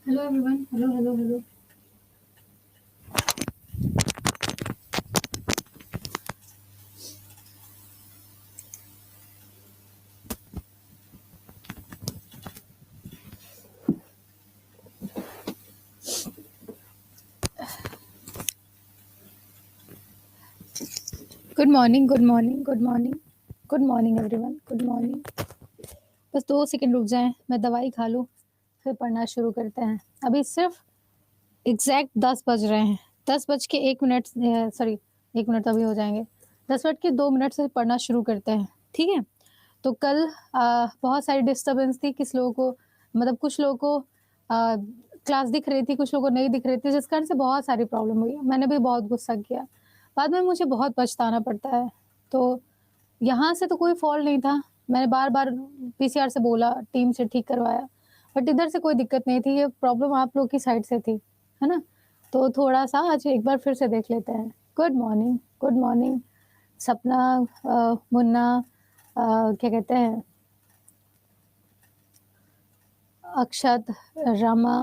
Hello everyone. Hello, hello, hello. Good morning, good morning, good morning. Good morning everyone. Good morning. बस 2 second रुक जाएं, मैं दवाई खा लूँ, फिर पढ़ना शुरू करते हैं। अभी सिर्फ एग्जैक्ट 10 बज रहे हैं। 10 बज के 1 मिनट सॉरी 1 मिनट तो अभी हो जाएंगे। 10 बज के 2 मिनट से पढ़ना शुरू करते हैं, ठीक है। तो कल बहुत सारी डिस्टर्बेंस थी। किस लोगों को मतलब कुछ लोगों को क्लास दिख रही थी, कुछ लोगों को नहीं दिख रही थी, जिस कारण से बहुत सारी प्रॉब्लम हुई। मैंने भी बहुत गुस्सा किया, बाद में मुझे बहुत पछताना पड़ता है। तो यहाँ से तो कोई फॉल्ट नहीं था, मैंने बार-बार पीसीआर से बोला, टीम से ठीक करवाया, बट इधर से कोई दिक्कत नहीं थी, ये प्रॉब्लम आप लोग की साइड से थी, है ना? तो थोड़ा-सा आज एक बार फिर से देख लेते हैं। गुड मॉर्निंग सपना, मुन्ना, क्या कहते हैं, अक्षत, रमा,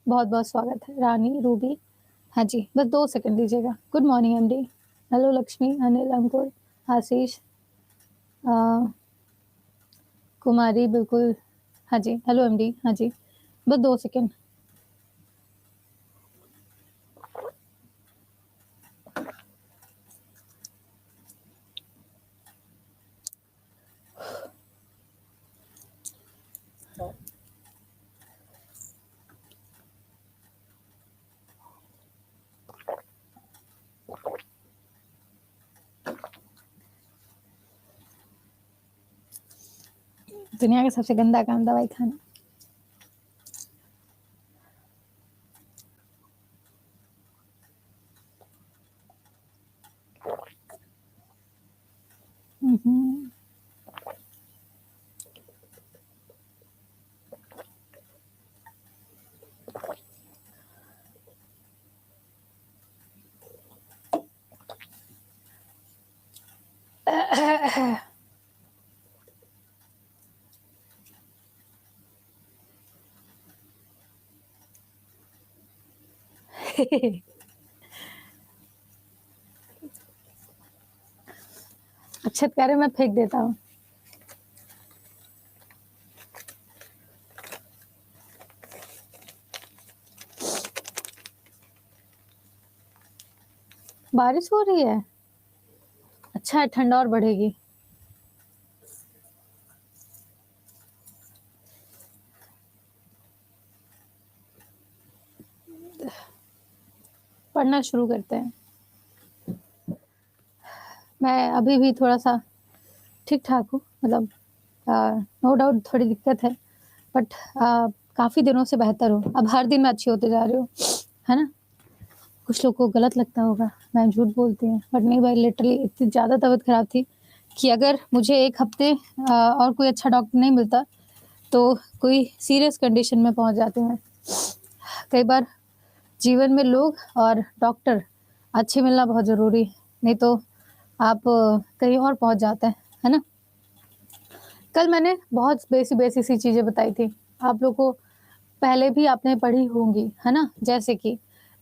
बहुत-बहुत स्वागत है, रानी, रूबी। हाँ जी, बस 2 सेकंड दीजिएगा। Good morning MD, hello Lakshmi, Anil, Ankur, Ashish, uh, Kumari, बिल्कुल। हाँ जी, हेलो एमडी, हाँ जी, बस 2 सेकंड। दुनिया का सबसे गंदा काम दवाई खाना। हम्म। अक्षत कह रहे मैं फेंक देता हूँ। बारिश हो रही है, अच्छा है, ठंडा और बढ़ेगी। पढ़ना शुरू करते हैं। मैं अभी भी थोड़ा सा ठीक ठाक हूँ, मतलब नो डाउट थोड़ी दिक्कत है, बट काफ़ी दिनों से बेहतर हूँ। अब हर दिन मैं अच्छी होते जा रही हूँ, है ना? कुछ लोग को गलत लगता होगा, मैं झूठ बोलती हूँ, बट नहीं भाई, लिटरली इतनी ज़्यादा तबीयत ख़राब थी कि अगर मुझे 1 हफ़्ते और कोई अच्छा डॉक्टर नहीं मिलता, तो कोई सीरियस कंडीशन में पहुँच जाती मैं। कई बार जीवन में लोग और डॉक्टर अच्छे मिलना बहुत ज़रूरी है, नहीं तो आप कहीं और पहुँच जाते हैं, है ना? कल मैंने बहुत बेसिक सी चीज़ें बताई थी, आप लोग को पहले भी आपने पढ़ी होंगी, है ना? जैसे कि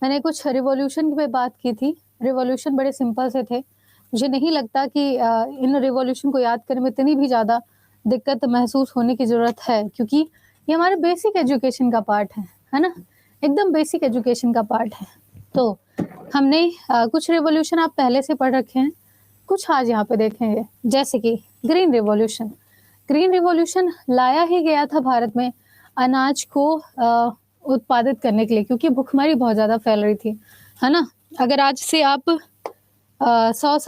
मैंने कुछ रिवॉल्यूशन पे बात की थी, रिवॉल्यूशन बड़े सिंपल से थे। मुझे नहीं लगता कि इन रिवॉल्यूशन को याद करने में इतनी भी ज़्यादा दिक्कत महसूस होने की ज़रूरत है, क्योंकि ये हमारे बेसिक एजुकेशन का पार्ट है ना? एकदम बेसिक एजुकेशन का पार्ट है। तो हमने कुछ रिवॉल्यूशन आप पहले से पढ़ रखे हैं, कुछ आज यहाँ पे देखेंगे, जैसे कि ग्रीन रिवॉल्यूशन। ग्रीन रिवॉल्यूशन लाया ही गया था भारत में अनाज को उत्पादित करने के लिए, क्योंकि भूखमरी बहुत ज़्यादा फैल रही थी, है ना? अगर आज से आप 100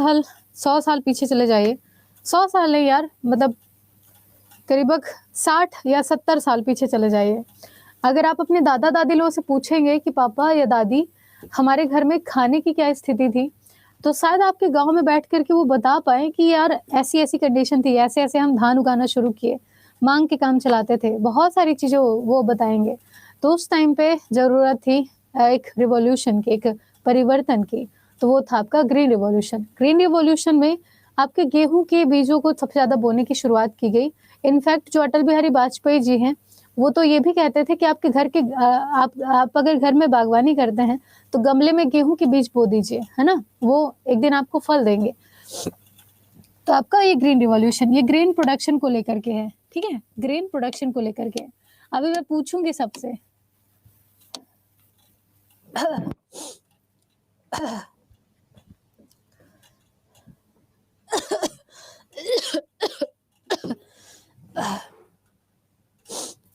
साल पीछे चले जाइए, 100 साल नहीं यार, मतलब करीबन 60 या 70 साल पीछे चले जाइए। अगर आप अपने दादा-दादी लोगों से पूछेंगे कि पापा या दादी, हमारे घर में खाने की क्या स्थिति थी, तो शायद आपके गाँव में बैठ कर के वो बता पाएँ कि यार ऐसी-ऐसी कंडीशन थी, ऐसे-ऐसे हम धान उगाना शुरू किए, माँग के काम चलाते थे, बहुत सारी चीज़ें वो बताएँगे। तो उस टाइम पे ज़रूरत थी एक रिवॉल्यूशन की, एक परिवर्तन की, तो वो था आपका ग्रीन रिवॉल्यूशन। ग्रीन रिवॉल्यूशन में आपके गेहूँ के बीजों को सबसे ज़्यादा बोने की शुरुआत की गई। इनफैक्ट जो अटल बिहारी वाजपेयी जी हैं, वो तो ये भी कहते थे कि आपके घर के आप अगर घर में बागवानी करते हैं तो गमले में गेहूं के बीज बो दीजिए, है ना, वो एक दिन आपको फल देंगे। तो आपका ये ग्रीन रिवॉल्यूशन, ये ग्रेन प्रोडक्शन को लेकर के है, ठीक है, ग्रेन प्रोडक्शन को लेकर के। अभी मैं पूछूंगी सबसे,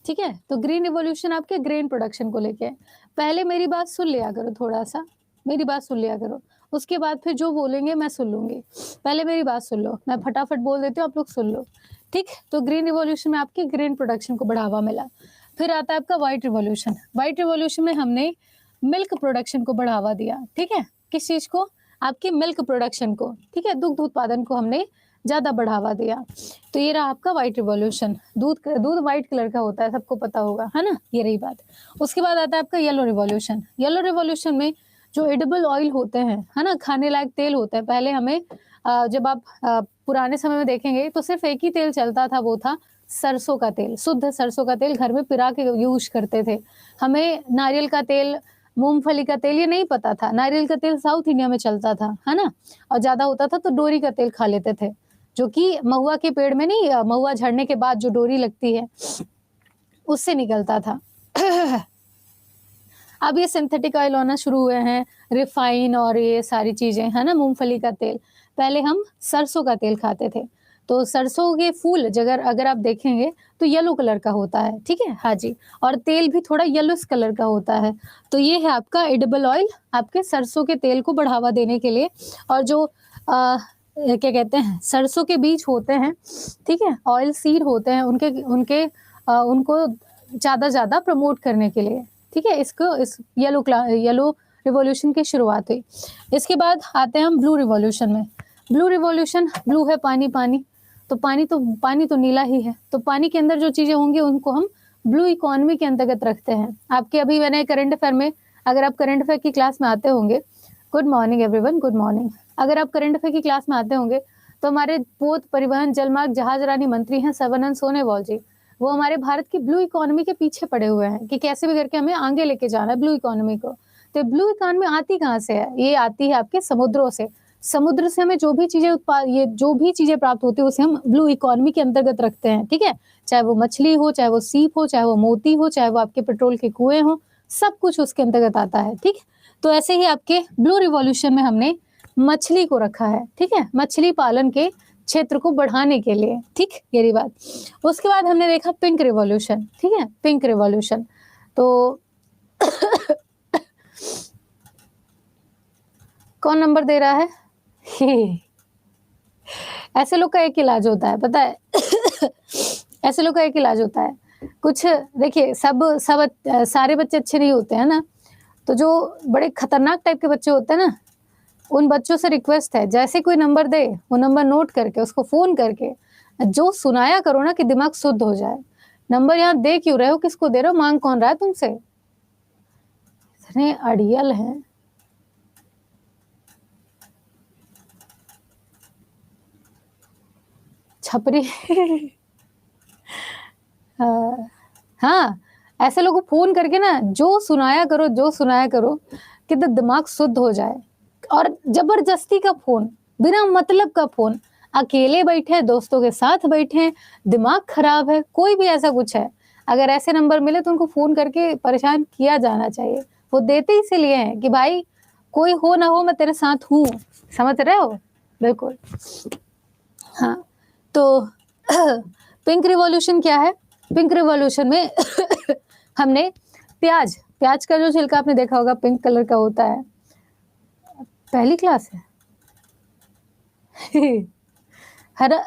ठीक है। तो ग्रीन रिवॉल्यूशन आपके ग्रेन प्रोडक्शन को लेके है। पहले मेरी बात सुन लिया करो, थोड़ा सा मेरी बात सुन लिया करो, उसके बाद फिर जो बोलेंगे मैं सुन लूंगी। पहले मेरी बात सुन लो, मैं फटाफट बोल देती हूँ, आप लोग सुन लो, ठीक। तो ग्रीन रिवॉल्यूशन में आपके ग्रेन प्रोडक्शन को बढ़ावा मिला। फिर आता है आपका व्हाइट रिवॉल्यूशन। व्हाइट रिवॉल्यूशन में हमने मिल्क प्रोडक्शन को बढ़ावा दिया, ठीक है। किस चीज को? आपकी मिल्क प्रोडक्शन को, ठीक है, दुग्ध उत्पादन को हमने ज्यादा बढ़ावा दिया। तो ये रहा आपका व्हाइट रिवॉल्यूशन। दूध व्हाइट कलर का होता है, सबको पता होगा, है ना, ये रही बात। उसके बाद आता है आपका येलो रिवॉल्यूशन। येलो रिवॉल्यूशन में जो एडिबल ऑयल होते हैं, है ना, खाने लायक तेल होते हैं। पहले हमें जब आप पुराने समय में देखेंगे तो सिर्फ एक ही तेल चलता था, वो था सरसों का तेल। शुद्ध सरसों का तेल घर में पिरा के यूज करते थे। हमें नारियल का तेल, मूंगफली का तेल ये नहीं पता था। नारियल का तेल साउथ इंडिया में चलता था, है ना, और ज्यादा होता था तो डोरी का तेल खा लेते थे, जो कि महुआ के पेड़ में नहीं, महुआ झड़ने के बाद जो डोरी लगती है उससे निकलता था। अब ये सिंथेटिक ऑयल होना शुरू हुए हैं, रिफाइन और ये सारी चीजें, है ना, मूंगफली का तेल। पहले हम सरसों का तेल खाते थे। तो सरसों के फूल अगर आप देखेंगे तो येलो कलर का होता है, ठीक है, हाँ जी, और तेल भी थोड़ा येलोस कलर का होता है। तो ये है आपका एडिबल ऑयल, आपके सरसों के तेल को बढ़ावा देने के लिए। और जो क्या कहते हैं, सरसों के बीज होते हैं, ठीक है, ऑयल सीड होते हैं, उनको ज्यादा प्रमोट करने के लिए, ठीक है। इस येलो रिवॉल्यूशन की शुरुआत हुई। इसके बाद आते हैं हम ब्लू रिवॉल्यूशन में। ब्लू रिवॉल्यूशन, ब्लू है पानी, पानी तो नीला ही है। तो पानी के अंदर जो चीजें होंगी उनको हम ब्लू इकोनॉमी के अंतर्गत रखते हैं। आपके अभी मैंने करंट अफेयर में, अगर आप करंट अफेयर की क्लास में आते होंगे, good morning everyone, good morning. अगर आप करंट अफेयर की क्लास में आते होंगे तो हमारे पोत परिवहन जलमार्ग जहाज रानी मंत्री हैं सर्बानंद सोनोवाल जी। वो हमारे भारत की ब्लू इकोनॉमी के पीछे पड़े हुए हैं कि कैसे भी करके हमें आगे लेके जाना है ब्लू इकोनॉमी को। तो ब्लू इकोनॉमी आती कहाँ से है? ये आती है आपके समुद्रों से। समुद्र से हमें जो भी चीजें प्राप्त होती है उसे हम ब्लू इकोनॉमी के अंतर्गत रखते हैं, ठीक है। चाहे वो मछली हो, चाहे वो सीप हो, चाहे वो मोती हो, चाहे वो आपके पेट्रोल के कुएं हो, सब कुछ उसके अंतर्गत आता है, ठीक। तो ऐसे ही आपके ब्लू रिवॉल्यूशन में हमने मछली को रखा है, ठीक है, मछली पालन के क्षेत्र को बढ़ाने के लिए, ठीक, ये रही बात। उसके बाद हमने देखा पिंक रिवॉल्यूशन, ठीक है, पिंक रिवॉल्यूशन। तो कौन नंबर दे रहा है? ऐसे लोग का एक इलाज होता है, पता है। ऐसे लोग का एक इलाज होता है। कुछ देखिए, सब सारे बच्चे अच्छे नहीं होते हैं ना, तो जो बड़े खतरनाक टाइप के बच्चे होते हैं ना, उन बच्चों से रिक्वेस्ट है, जैसे कोई नंबर दे वो नंबर नोट करके उसको फोन करके जो सुनाया करो ना कि दिमाग शुद्ध हो जाए। नंबर यहाँ दे क्यों रहे हो, किसको दे रहे हो, मांग कौन रहा है तुमसे? इतने अड़ियल हैं। छपरी। हाँ, ऐसे लोगों को फोन करके ना जो सुनाया करो कि दिमाग शुद्ध हो जाए। और जबरदस्ती का फोन, बिना मतलब का फोन, अकेले बैठे, दोस्तों के साथ बैठे, दिमाग खराब है, कोई भी ऐसा कुछ है, अगर ऐसे नंबर मिले तो उनको फोन करके परेशान किया जाना चाहिए। वो देते इसीलिए हैं कि भाई कोई हो ना हो मैं तेरे साथ हूँ, समझ रहे हो? बिल्कुल। हाँ, तो पिंक रिवॉल्यूशन क्या है? पिंक रिवॉल्यूशन में हमने प्याज का जो छिलका आपने देखा होगा पिंक कलर का होता है। पहली क्लास है। हरा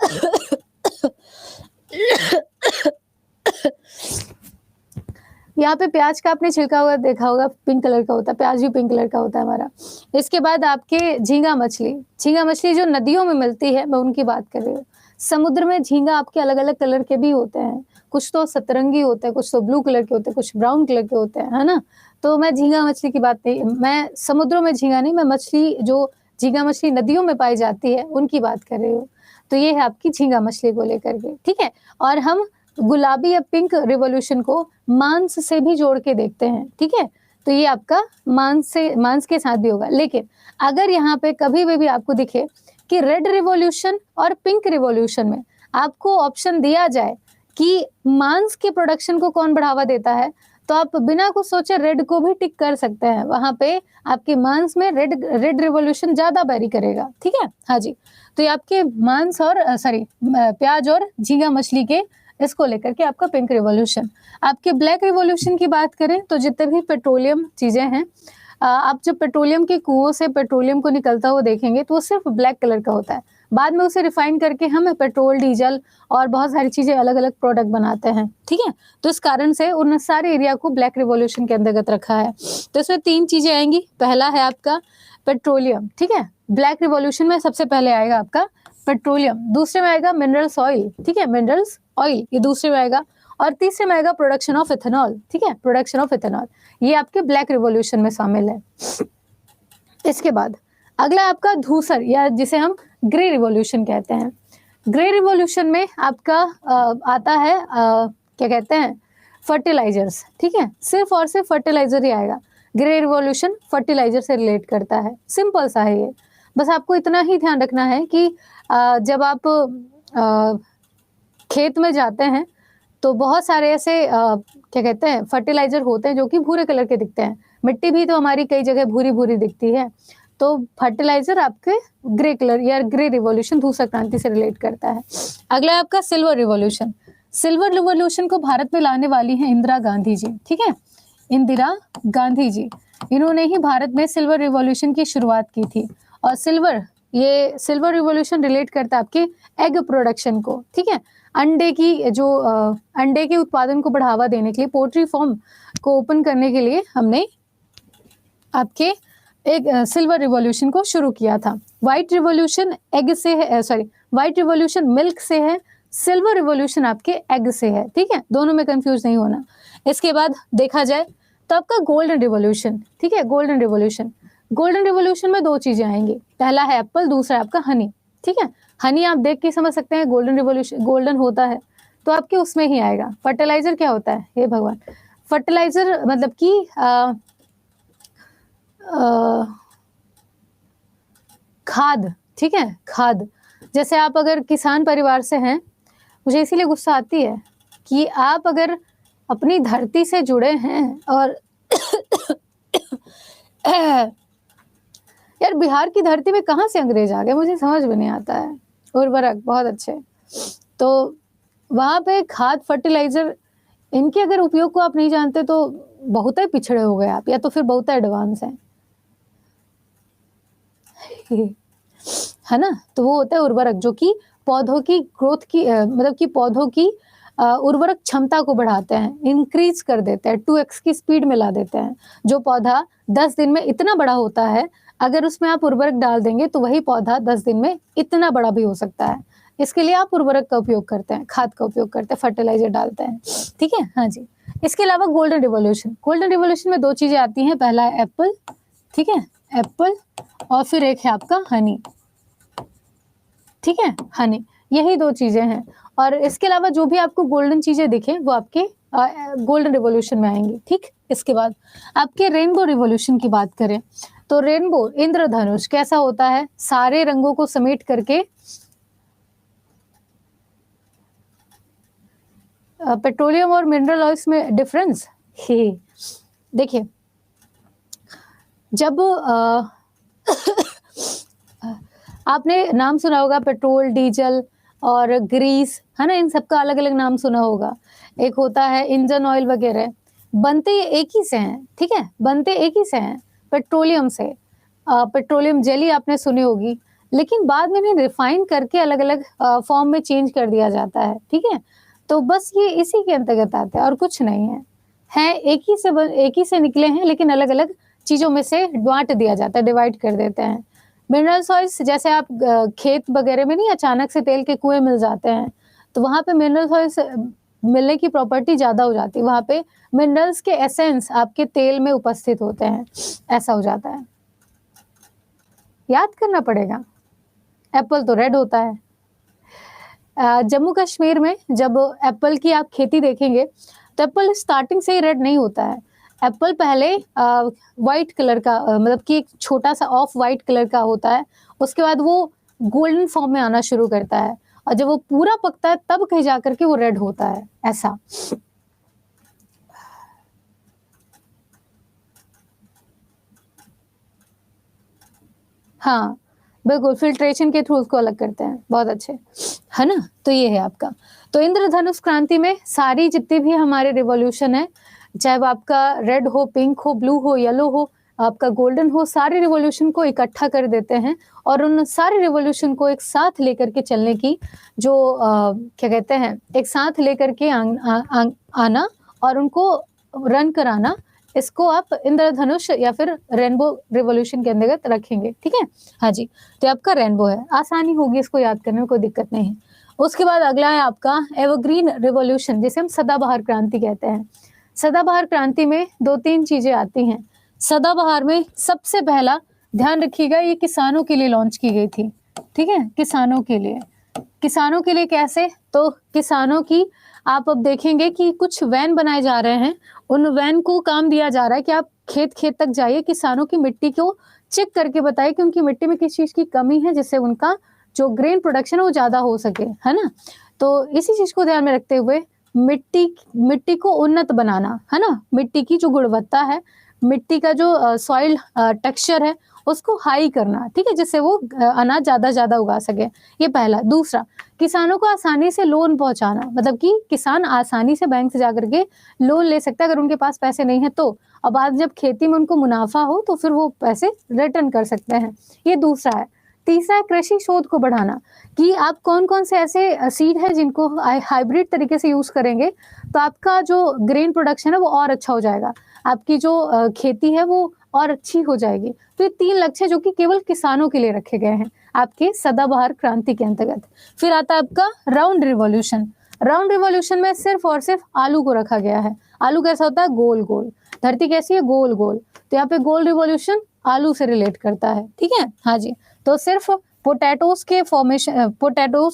यहाँ पे प्याज का आपने छिलका हुआ देखा होगा, पिंक कलर का होता है, प्याज भी पिंक कलर का होता है हमारा। इसके बाद आपके झींगा मछली जो नदियों में मिलती है, मैं उनकी बात कर रही हूँ। समुद्र में झींगा आपके अलग अलग कलर के भी होते हैं, कुछ तो सतरंगी होते हैं, कुछ तो ब्लू कलर के होते हैं, कुछ ब्राउन कलर के होते हैं, है ना। तो मैं झींगा मछली की बात नहीं, मैं समुद्रों में झींगा नहीं, मैं झींगा मछली नदियों में पाई जाती है उनकी बात कर रही हूँ। तो ये है आपकी झींगा मछली को लेकर के, ठीक है। और हम गुलाबी या पिंक रिवॉल्यूशन को मांस से भी जोड़ के देखते हैं, ठीक है। तो ये आपका मांस के साथ भी होगा। लेकिन अगर यहाँ पे कभी भी आपको दिखे कि रेड रिवॉल्यूशन और पिंक रिवॉल्यूशन में आपको ऑप्शन दिया जाए कि मांस के प्रोडक्शन को कौन बढ़ावा देता है, तो आप बिना कुछ सोचे रेड को भी टिक कर सकते हैं। वहां पे आपके मांस में रेड रिवॉल्यूशन ज्यादा वेरी करेगा, ठीक है। हाँ जी, तो ये आपके मांस और प्याज और झींगा मछली के इसको लेकर के आपका पिंक रिवॉल्यूशन। आपके ब्लैक रिवॉल्यूशन की बात करें तो जितने भी पेट्रोलियम चीजें हैं, आप जब पेट्रोलियम के कुओं से पेट्रोलियम को निकलता हुआ देखेंगे तो वो सिर्फ ब्लैक कलर का होता है। बाद में उसे रिफाइन करके हम पेट्रोल, डीजल और बहुत सारी चीजें अलग अलग प्रोडक्ट बनाते हैं, ठीक है। तो इस कारण से उन सारे एरिया को ब्लैक रिवॉल्यूशन के अंतर्गत रखा है। तो इसमें 3 चीजें आएंगी। पहला है आपका पेट्रोलियम, ठीक है। ब्लैक रिवॉल्यूशन में सबसे पहले आएगा आपका पेट्रोलियम, दूसरे में आएगा मिनरल्स ऑयल, ठीक है, मिनरल्स ऑयल ये दूसरे में आएगा, और तीसरे में आएगा प्रोडक्शन ऑफ इथेनॉल, ठीक है, प्रोडक्शन ऑफ इथेनॉल। ये आपके ब्लैक रिवॉल्यूशन में शामिल है। इसके बाद अगला आपका धूसर या जिसे हम ग्रे रिवॉल्यूशन कहते हैं। ग्रे रिवॉल्यूशन में आपका आता है क्या कहते हैं, फर्टिलाइजर्स, ठीक है। सिर्फ और सिर्फ फर्टिलाइजर ही आएगा। ग्रे रिवॉल्यूशन फर्टिलाइजर से रिलेट करता है, सिंपल सा है ये। बस आपको इतना ही ध्यान रखना है कि जब आप खेत में जाते हैं तो बहुत सारे ऐसे क्या कहते हैं फर्टिलाइजर होते हैं जो कि भूरे कलर के दिखते हैं। मिट्टी भी तो हमारी कई जगह भूरी भूरी दिखती है, तो फर्टिलाइजर आपके ग्रे कलर या ग्रे रिवॉल्यूशन धूसर क्रांति से रिलेट करता है। अगला है आपका सिल्वर रिवॉल्यूशन। सिल्वर रिवॉल्यूशन को भारत में लाने वाली हैं इंदिरा गांधी जी, ठीक है, इंदिरा गांधी जी। इन्होंने ही भारत में सिल्वर रिवॉल्यूशन की शुरुआत की थी। और सिल्वर रिवॉल्यूशन रिलेट करता है आपके एग प्रोडक्शन को, ठीक है। अंडे की जो अंडे के उत्पादन को बढ़ावा देने के लिए, पोल्ट्री फार्म को ओपन करने के लिए हमने आपके एक सिल्वर रिवॉल्यूशन को शुरू किया था। व्हाइट रिवॉल्यूशन एग से है, व्हाइट रिवॉल्यूशन मिल्क से है, सिल्वर रिवॉल्यूशन आपके एग से है, ठीक है, दोनों में कंफ्यूज नहीं होना। इसके बाद देखा जाए तो आपका गोल्डन रिवॉल्यूशन, ठीक है, गोल्डन रिवॉल्यूशन। गोल्डन रिवॉल्यूशन में 2 चीजें आएंगी, पहला है एप्पल, दूसरा आपका हनी, ठीक है। हनी आप देख के समझ सकते हैं गोल्डन रिवॉल्यूशन गोल्डन होता है तो आपके उसमें ही आएगा। फर्टिलाइजर क्या होता है, हे भगवान, फर्टिलाइजर मतलब कि खाद, ठीक है, खाद। जैसे आप अगर किसान परिवार से हैं, मुझे इसीलिए गुस्सा आती है कि आप अगर अपनी धरती से जुड़े हैं और यार बिहार की धरती में कहाँ से अंग्रेज आ गए, मुझे समझ में नहीं आता है। उर्वरक बहुत अच्छे, तो वहां पे खाद, फर्टिलाइजर, इनके अगर उपयोग को आप नहीं जानते तो बहुत ही पिछड़े हो गए आप, या तो फिर बहुत एडवांस हैं, है ना। तो वो होता है उर्वरक, जो कि पौधों की ग्रोथ की मतलब कि पौधों की उर्वरक क्षमता को बढ़ाते हैं, इंक्रीज कर देते हैं, 2x की स्पीड में ला देते हैं। जो पौधा 10 दिन में इतना बड़ा होता है, अगर उसमें आप उर्वरक डाल देंगे तो वही पौधा 10 दिन में इतना बड़ा भी हो सकता है। इसके लिए आप उर्वरक का उपयोग करते हैं, खाद का उपयोग करते हैं, फर्टिलाइजर डालते हैं, ठीक है। हाँ जी, इसके अलावा गोल्डन रिवॉल्यूशन। गोल्डन रिवॉल्यूशन में 2 चीजें आती हैं, पहला है एप्पल, ठीक है, एप्पल, और फिर एक है आपका हनी, ठीक है, हनी। यही 2 चीजें हैं, और इसके अलावा जो भी आपको गोल्डन चीजें दिखे वो आपके गोल्डन रिवॉल्यूशन में आएंगी, ठीक। इसके बाद आपके रेनबो रिवॉल्यूशन की बात करें तो रेनबो, इंद्रधनुष कैसा होता है, सारे रंगों को समेट करके पेट्रोलियम और मिनरल ऑयल्स में डिफरेंस देखिए, जब आपने नाम सुना होगा पेट्रोल, डीजल और ग्रीस, है ना, इन सबका अलग अलग नाम सुना होगा। एक होता है इंजन ऑयल वगैरह, बनते ये एक ही से हैं, ठीक है, बनते एक ही से हैं, पेट्रोलियम से। पेट्रोलियम जेली आपने सुनी होगी, लेकिन बाद में इन्हें रिफाइन करके अलग अलग फॉर्म में चेंज कर दिया जाता है, ठीक है। तो बस ये इसी के अंतर्गत आता है और कुछ नहीं है एक ही से निकले हैं, लेकिन अलग अलग चीजों में से बांट दिया जाता है, डिवाइड कर देते हैं। मिनरल ऑयल्स, जैसे आप खेत वगैरह में नहीं अचानक से तेल के कुएं मिल जाते हैं, तो वहां पे मिनरल ऑयल्स मिलने की प्रॉपर्टी ज्यादा हो जाती है, वहां पे मिनरल्स के एसेंस आपके तेल में उपस्थित होते हैं, ऐसा हो जाता है, याद करना पड़ेगा। एप्पल तो रेड होता है, जम्मू कश्मीर में जब एप्पल की आप खेती देखेंगे तो एप्पल स्टार्टिंग से ही रेड नहीं होता है। एप्पल पहले व्हाइट कलर का मतलब कि एक छोटा सा ऑफ व्हाइट कलर का होता है, उसके बाद वो गोल्डन फॉर्म में आना शुरू करता है और जब वो पूरा पकता है तब कहीं जाकर के वो रेड होता है, ऐसा। हाँ, बिल्कुल फ़िल्ट्रेशन के थ्रू उसको अलग करते हैं, बहुत अच्छे, है ना? तो ये है आपका। तो इंद्रधनुष क्रांति में सारी जितनी भी हमारे रिवॉल्यूशन है, चाहे वो आपका रेड हो, पिंक हो, ब्लू हो, येलो हो, आपका गोल्डन हो, सारे रिवॉल्यूशन को इकट्ठा कर देते हैं और उन सारे रिवॉल्यूशन को एक साथ लेकर के चलने की जो क्या कहते हैं, एक साथ लेकर के आना और उनको रन कराना, इसको आप इंद्रधनुष या फिर रेनबो रिवॉल्यूशन के अंतर्गत रखेंगे, ठीक है? हाँ जी, तो आपका रेनबो है, आसानी होगी इसको याद करने में, कोई दिक्कत नहीं है। उसके बाद अगला है आपका एवरग्रीन रिवॉल्यूशन, जिसे हम सदाबहार क्रांति कहते हैं। सदाबहार क्रांति में 2-3 चीजें आती हैं। सदाबहार में सबसे पहला ध्यान रखिएगा, ये किसानों के लिए लॉन्च की गई थी, ठीक है? किसानों के लिए। किसानों के लिए कैसे? तो किसानों की आप अब देखेंगे कि कुछ वैन बनाए जा रहे हैं, उन वैन को काम दिया जा रहा है कि आप खेत-खेत तक जाइए, किसानों की मिट्टी को चेक करके बताइए कि उनकी मिट्टी में किस चीज़ की कमी है, जिससे उनका जो ग्रेन प्रोडक्शन है वो ज़्यादा हो सके, है ना? तो इसी चीज़ को ध्यान में रखते हुए मिट्टी को उन्नत बनाना, है ना? मिट्टी की जो गुणवत्ता है, मिट्टी का जो सॉइल टेक्सचर है, उसको हाई करना, ठीक है? जिससे वो अनाज ज़्यादा उगा सके, ये पहला। दूसरा, किसानों को आसानी से लोन पहुँचाना, मतलब कि किसान आसानी से बैंक से जाकर के लोन ले सकता है अगर उनके पास पैसे नहीं है तो। और बाद जब खेती में उनको मुनाफा हो तो फिर वो पैसे रिटर्न कर सकते हैं, ये दूसरा है। तीसरा है कृषि शोध को बढ़ाना, कि आप कौन-कौन से ऐसे सीड है जिनको हाइब्रिड तरीके से यूज़ करेंगे, तो आपका जो ग्रेन प्रोडक्शन है वो और अच्छा हो जाएगा। आपकी जो खेती है वो और अच्छी हो जाएगी। तो ये 3 लक्ष्य जो कि केवल किसानों के लिए रखे गए हैं, आपके सदाबहार क्रांति के अंतर्गत। फिर आता है आपका राउंड रिवॉल्यूशन। राउंड रिवॉल्यूशन में सिर्फ़ और सिर्फ़ आलू को रखा गया है। आलू कैसा होता है? गोल-गोल। धरती कैसी है? गोल-गोल। तो यहाँ पे गोल रिवॉल्यूशन आलू से रिलेट करता है, ठीक है? हाँ जी। तो सिर्फ़ पोटैटोज़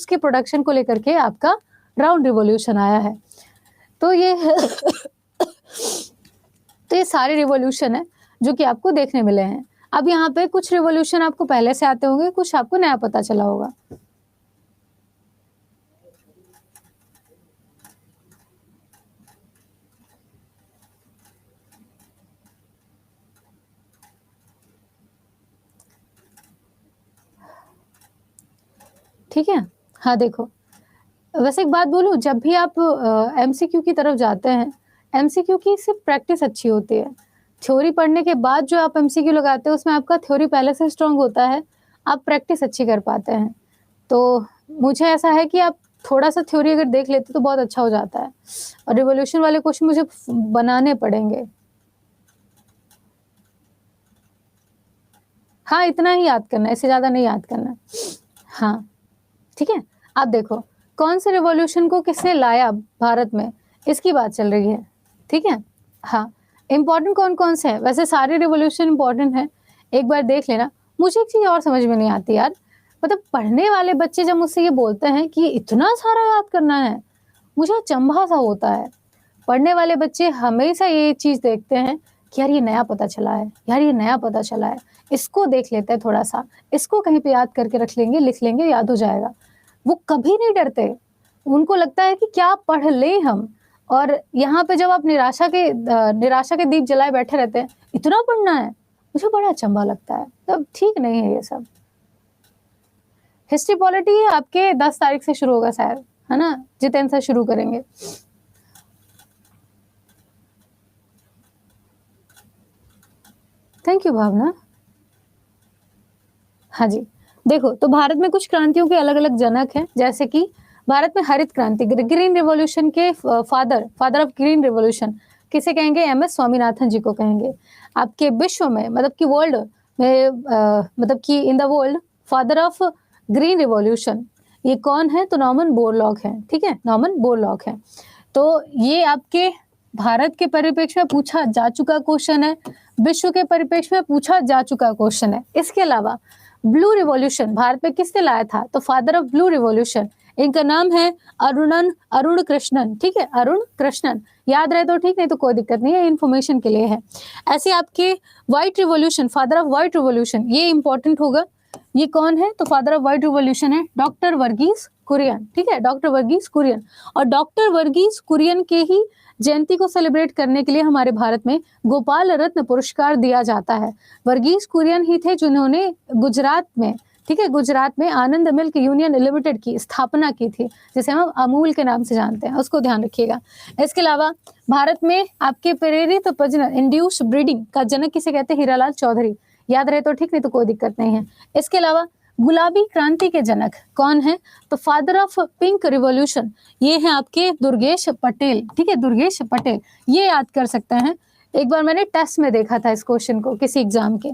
के प्रोडक्शन को लेकर के आपका राउंड रिवॉल्यूशन आया है। तो ये तो ये सारे रिवॉल्यूशन है जो कि आपको देखने मिले हैं। अब यहाँ पे कुछ रिवॉल्यूशन आपको पहले से आते होंगे, कुछ आपको नया पता चला होगा। ठीक है? हाँ, देखो, वैसे एक बात बोलूँ, जब भी आप एमसीक्यू की तरफ जाते हैं, एमसीक्यू की सिर्फ़ प्रैक्टिस अच्छी होती है। थ्योरी पढ़ने के बाद जो आप एमसीक्यू लगाते हो उसमें आपका थ्योरी पहले से स्ट्रॉन्ग होता है, आप प्रैक्टिस अच्छी कर पाते हैं। तो मुझे ऐसा है कि आप थोड़ा-सा थ्योरी अगर देख लेते तो बहुत अच्छा हो जाता है और रिवॉल्यूशन वाले क्वेश्चन मुझे बनाने पड़ेंगे। हाँ, इतना ही याद करना है, इससे ज़्यादा नहीं याद करना। हाँ, ठीक है? अब देखो, कौन से रिवॉल्यूशन को किसने लाया भारत में, इसकी बात चल रही है, ठीक है? हाँ, इम्पोर्टेंट कौन-कौन से हैं? वैसे सारे रिवॉल्यूशन इम्पोर्टेंट हैं, एक बार देख लेना। मुझे एक चीज़ और समझ में नहीं आती यार, मतलब पढ़ने वाले बच्चे जब मुझसे ये बोलते हैं कि इतना सारा याद करना है, मुझे अचंभा-सा होता है। पढ़ने वाले बच्चे हमेशा ये चीज़ देखते हैं कि यार ये नया पता चला है, यार ये नया पता चला है, इसको देख लेते हैं थोड़ा-सा, इसको कहीं पे याद करके रख लेंगे, लिख लेंगे, याद हो जाएगा। वो कभी नहीं डरते, उनको लगता है कि क्या पढ़ लें हम, और यहाँ पे जब आप निराशा के दीप जलाए बैठे रहते हैं, इतना पढ़ना है, मुझे बड़ा अचंभा लगता है, तब ठीक नहीं है ये सब। हिस्ट्री पॉलिटी आपके 10 तारीख से शुरू होगा शायद, है ना? जितेंद्र से शुरू करेंगे। थैंक यू भावना। हाँ जी, देखो, तो भारत में कुछ क्रांतियों के अलग-अलग जनक हैं, जैसे कि भारत में हरित क्रांति, ग्रीन रिवॉल्यूशन के फादर ऑफ ग्रीन रिवॉल्यूशन किसे कहेंगे? एमएस स्वामीनाथन जी को कहेंगे। आपके विश्व में, मतलब कि वर्ल्ड में, मतलब कि in the world father of green revolution ये कौन है? तो नॉर्मन बोरलॉग हैं, ठीक है? नॉर्मन बोरलॉग हैं। तो ये आपके भारत के परिप्रेक्ष्य में पूछा जा चुका क्वेश्चन है, विश्व के परिप्रेक्ष्य में पूछा जा चुका क्वेश्चन है। इसके अलावा ब्लू रिवॉल्यूशन भारत में किसने लाया था? तो फादर ऑफ ब्लू रिवॉल्यूशन इनका नाम है अरुण कृष्णन, ठीक है, अरुण कृष्णन। याद रहे तो ठीक, नहीं तो कोई दिक्कत नहीं है, इन्फॉर्मेशन के लिए है। ऐसे आपके white revolution, father of white revolution, ये इंपॉर्टेंट होगा। ये कौन है? तो फादर ऑफ व्हाइट रिवॉल्यूशन है डॉक्टर वर्गीस कुरियन, ठीक है, डॉक्टर वर्गीस कुरियन। और डॉक्टर वर्गीस कुरियन के ही जयंती को सेलिब्रेट करने के लिए हमारे भारत में गोपाल रत्न पुरस्कार दिया जाता है। वर्गीस कुरियन ही थे जिन्होंने गुजरात में, ठीक है, गुजरात में आनंद मिल्क यूनियन लिमिटेड की स्थापना की थी, जिसे हम अमूल के नाम से जानते हैं, उसको ध्यान रखिएगा। इसके अलावा भारत में आपके प्रेरित प्रजनन, इंड्यूस ब्रीडिंग का जनक किसे कहते हैं? हीरालाल चौधरी। याद रहे तो ठीक, नहीं तो कोई दिक्कत नहीं है। इसके अलावा गुलाबी क्रांति के जनक कौन है? तो फादर ऑफ पिंक रिवॉल्यूशन, ये है आपके दुर्गेश पटेल, ठीक है, दुर्गेश पटेल। ये याद कर सकते हैं, एक बार मैंने टेस्ट में देखा था इस क्वेश्चन को किसी एग्जाम के।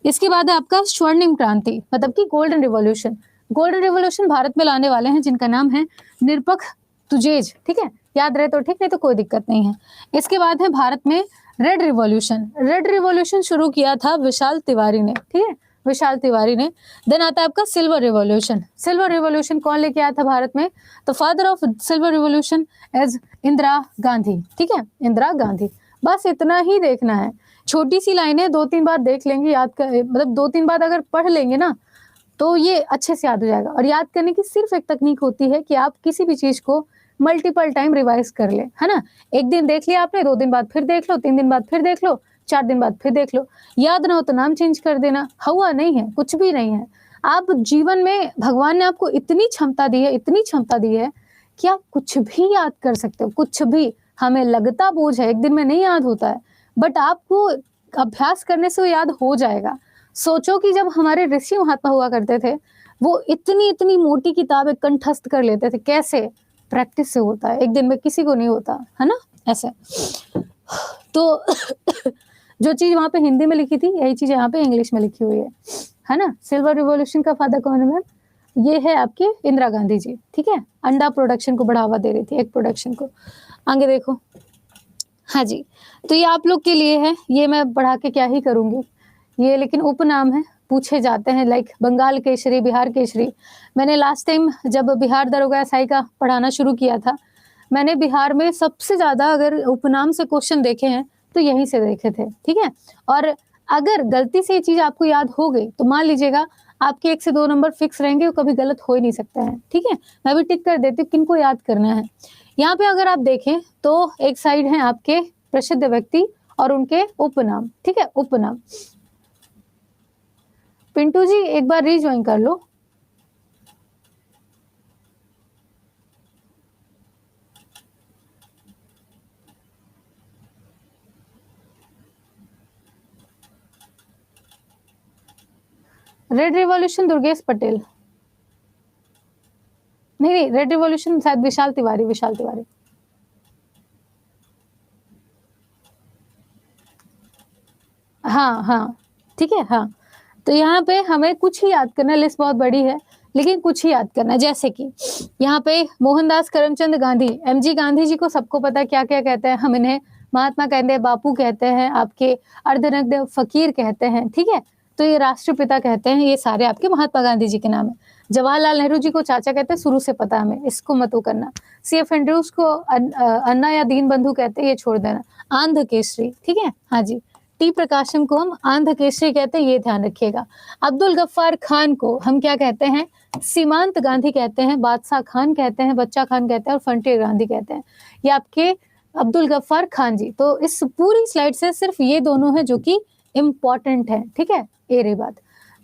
इसके बाद है आपका स्वर्णिम क्रांति, मतलब कि golden revolution. Golden revolution Bharat में लाने वाले हैं जिनका नाम है निरपख तुजेज, ठीक है, याद रहे तो ठीक, नहीं तो कोई दिक्कत नहीं है। इसके बाद है भारत में रेड रिवॉल्यूशन। रेड रिवॉल्यूशन शुरू किया था विशाल तिवारी ने, ठीक है, विशाल तिवारी ने। देन आता है आपका सिल्वर रिवॉल्यूशन। सिल्वर रिवॉल्यूशन कौन लेके आया था भारत में? तो father of silver revolution as Indira Gandhi, ठीक है, इंदिरा गांधी। बस इतना ही देखना है, छोटी सी लाइनें 2-3 बार देख लेंगे, याद कर, मतलब 2-3 बार अगर पढ़ लेंगे ना तो ये अच्छे से याद हो जाएगा। और याद करने की सिर्फ एक तकनीक होती है कि आप किसी भी चीज को मल्टीपल टाइम रिवाइज कर ले, है ना। एक दिन देख लिया आपने, 2 दिन बाद फिर देख लो, 3 दिन बाद फिर देख लो, 4 दिन बाद फिर देख लो। याद ना हो तो नाम चेंज कर देना, हुआ नहीं है, कुछ भी नहीं है। आप जीवन में भगवान ने आपको इतनी क्षमता दी है, इतनी क्षमता दी है कि आप कुछ भी याद कर सकते हो, कुछ भी। हमें लगता बोझ है, एक दिन में नहीं याद होता है, बट आपको अभ्यास करने से वो याद हो जाएगा। सोचो कि जब हमारे ऋषि महात्मा हुआ करते थे, वो इतनी इतनी मोटी किताबें कंठस्थ कर लेते थे, कैसे? प्रैक्टिस से होता है, एक दिन में किसी को नहीं होता, है ना, ऐसे। तो जो चीज वहां पे हिंदी में लिखी थी, यही चीज यहाँ पे इंग्लिश में लिखी हुई है ना। सिल्वर रिवॉल्यूशन का फादर कौन है मैम? ये है आपके इंदिरा गांधी जी, ठीक है। अंडा प्रोडक्शन को बढ़ावा दे रही थी, एग प्रोडक्शन को। आगे देखो, हाँ जी, तो ये आप लोग के लिए है, ये मैं बढ़ा के क्या ही करूंगी, ये लेकिन उपनाम है, पूछे जाते हैं, लाइक बंगाल केसरी, बिहार केसरी। मैंने लास्ट टाइम जब बिहार दरोगा एसआई का पढ़ाना शुरू किया था, मैंने बिहार में सबसे ज्यादा अगर उपनाम से क्वेश्चन देखे हैं तो यहीं से देखे थे, ठीक है। और अगर गलती से ये चीज आपको याद हो गई तो मान लीजिएगा आपके 1 से 2 नंबर फिक्स रहेंगे, वो कभी गलत हो ही नहीं सकता है, ठीक है। मैं भी टिक कर देती हूँ किनको याद करना है। यहाँ पे अगर आप देखें तो एक साइड है आपके प्रसिद्ध व्यक्ति और उनके उपनाम, ठीक है, उपनाम। पिंटू जी एक बार रीज्वाइन कर लो। रेड रिवॉल्यूशन दुर्गेश पटेल, नहीं, रेड रिवॉल्यूशन शायद विशाल तिवारी, विशाल तिवारी। हाँ हाँ, ठीक है, हाँ। तो यहाँ पे हमें कुछ ही याद करना है, लिस्ट बहुत बड़ी है लेकिन कुछ ही याद करना है। जैसे कि यहाँ पे मोहनदास करमचंद गांधी, एमजी गांधी जी को सबको पता है क्या क्या कहते हैं, हम इन्हें महात्मा कहते हैं, बापू कहते हैं, आपके अर्धनग्न फकीर कहते हैं, ठीक है। तो ये राष्ट्रपिता कहते हैं, ये सारे आपके महात्मा गांधी जी के नाम है। जवाहरलाल नेहरू जी को चाचा कहते हैं, शुरू से पता हमें, इसको मत वो करना। CF एंड्रूज को अन्ना या दीन बंधु कहते हैं, ये छोड़ देना। आंध्र केसरी, ठीक है, हाँ जी। टी प्रकाशम को हम आंध्र केसरी कहते हैं, ये ध्यान रखिएगा। अब्दुल गफ्फार खान को हम क्या कहते हैं? सीमांत गांधी कहते हैं, बादशाह खान कहते हैं, बच्चा खान कहते हैं और फ्रंटियर गांधी कहते हैं। ये आपके अब्दुल गफ्फार खान जी। तो इस पूरी स्लाइड से सिर्फ ये दोनों हैं जो कि इम्पॉर्टेंट है, ठीक है। ये रही बात।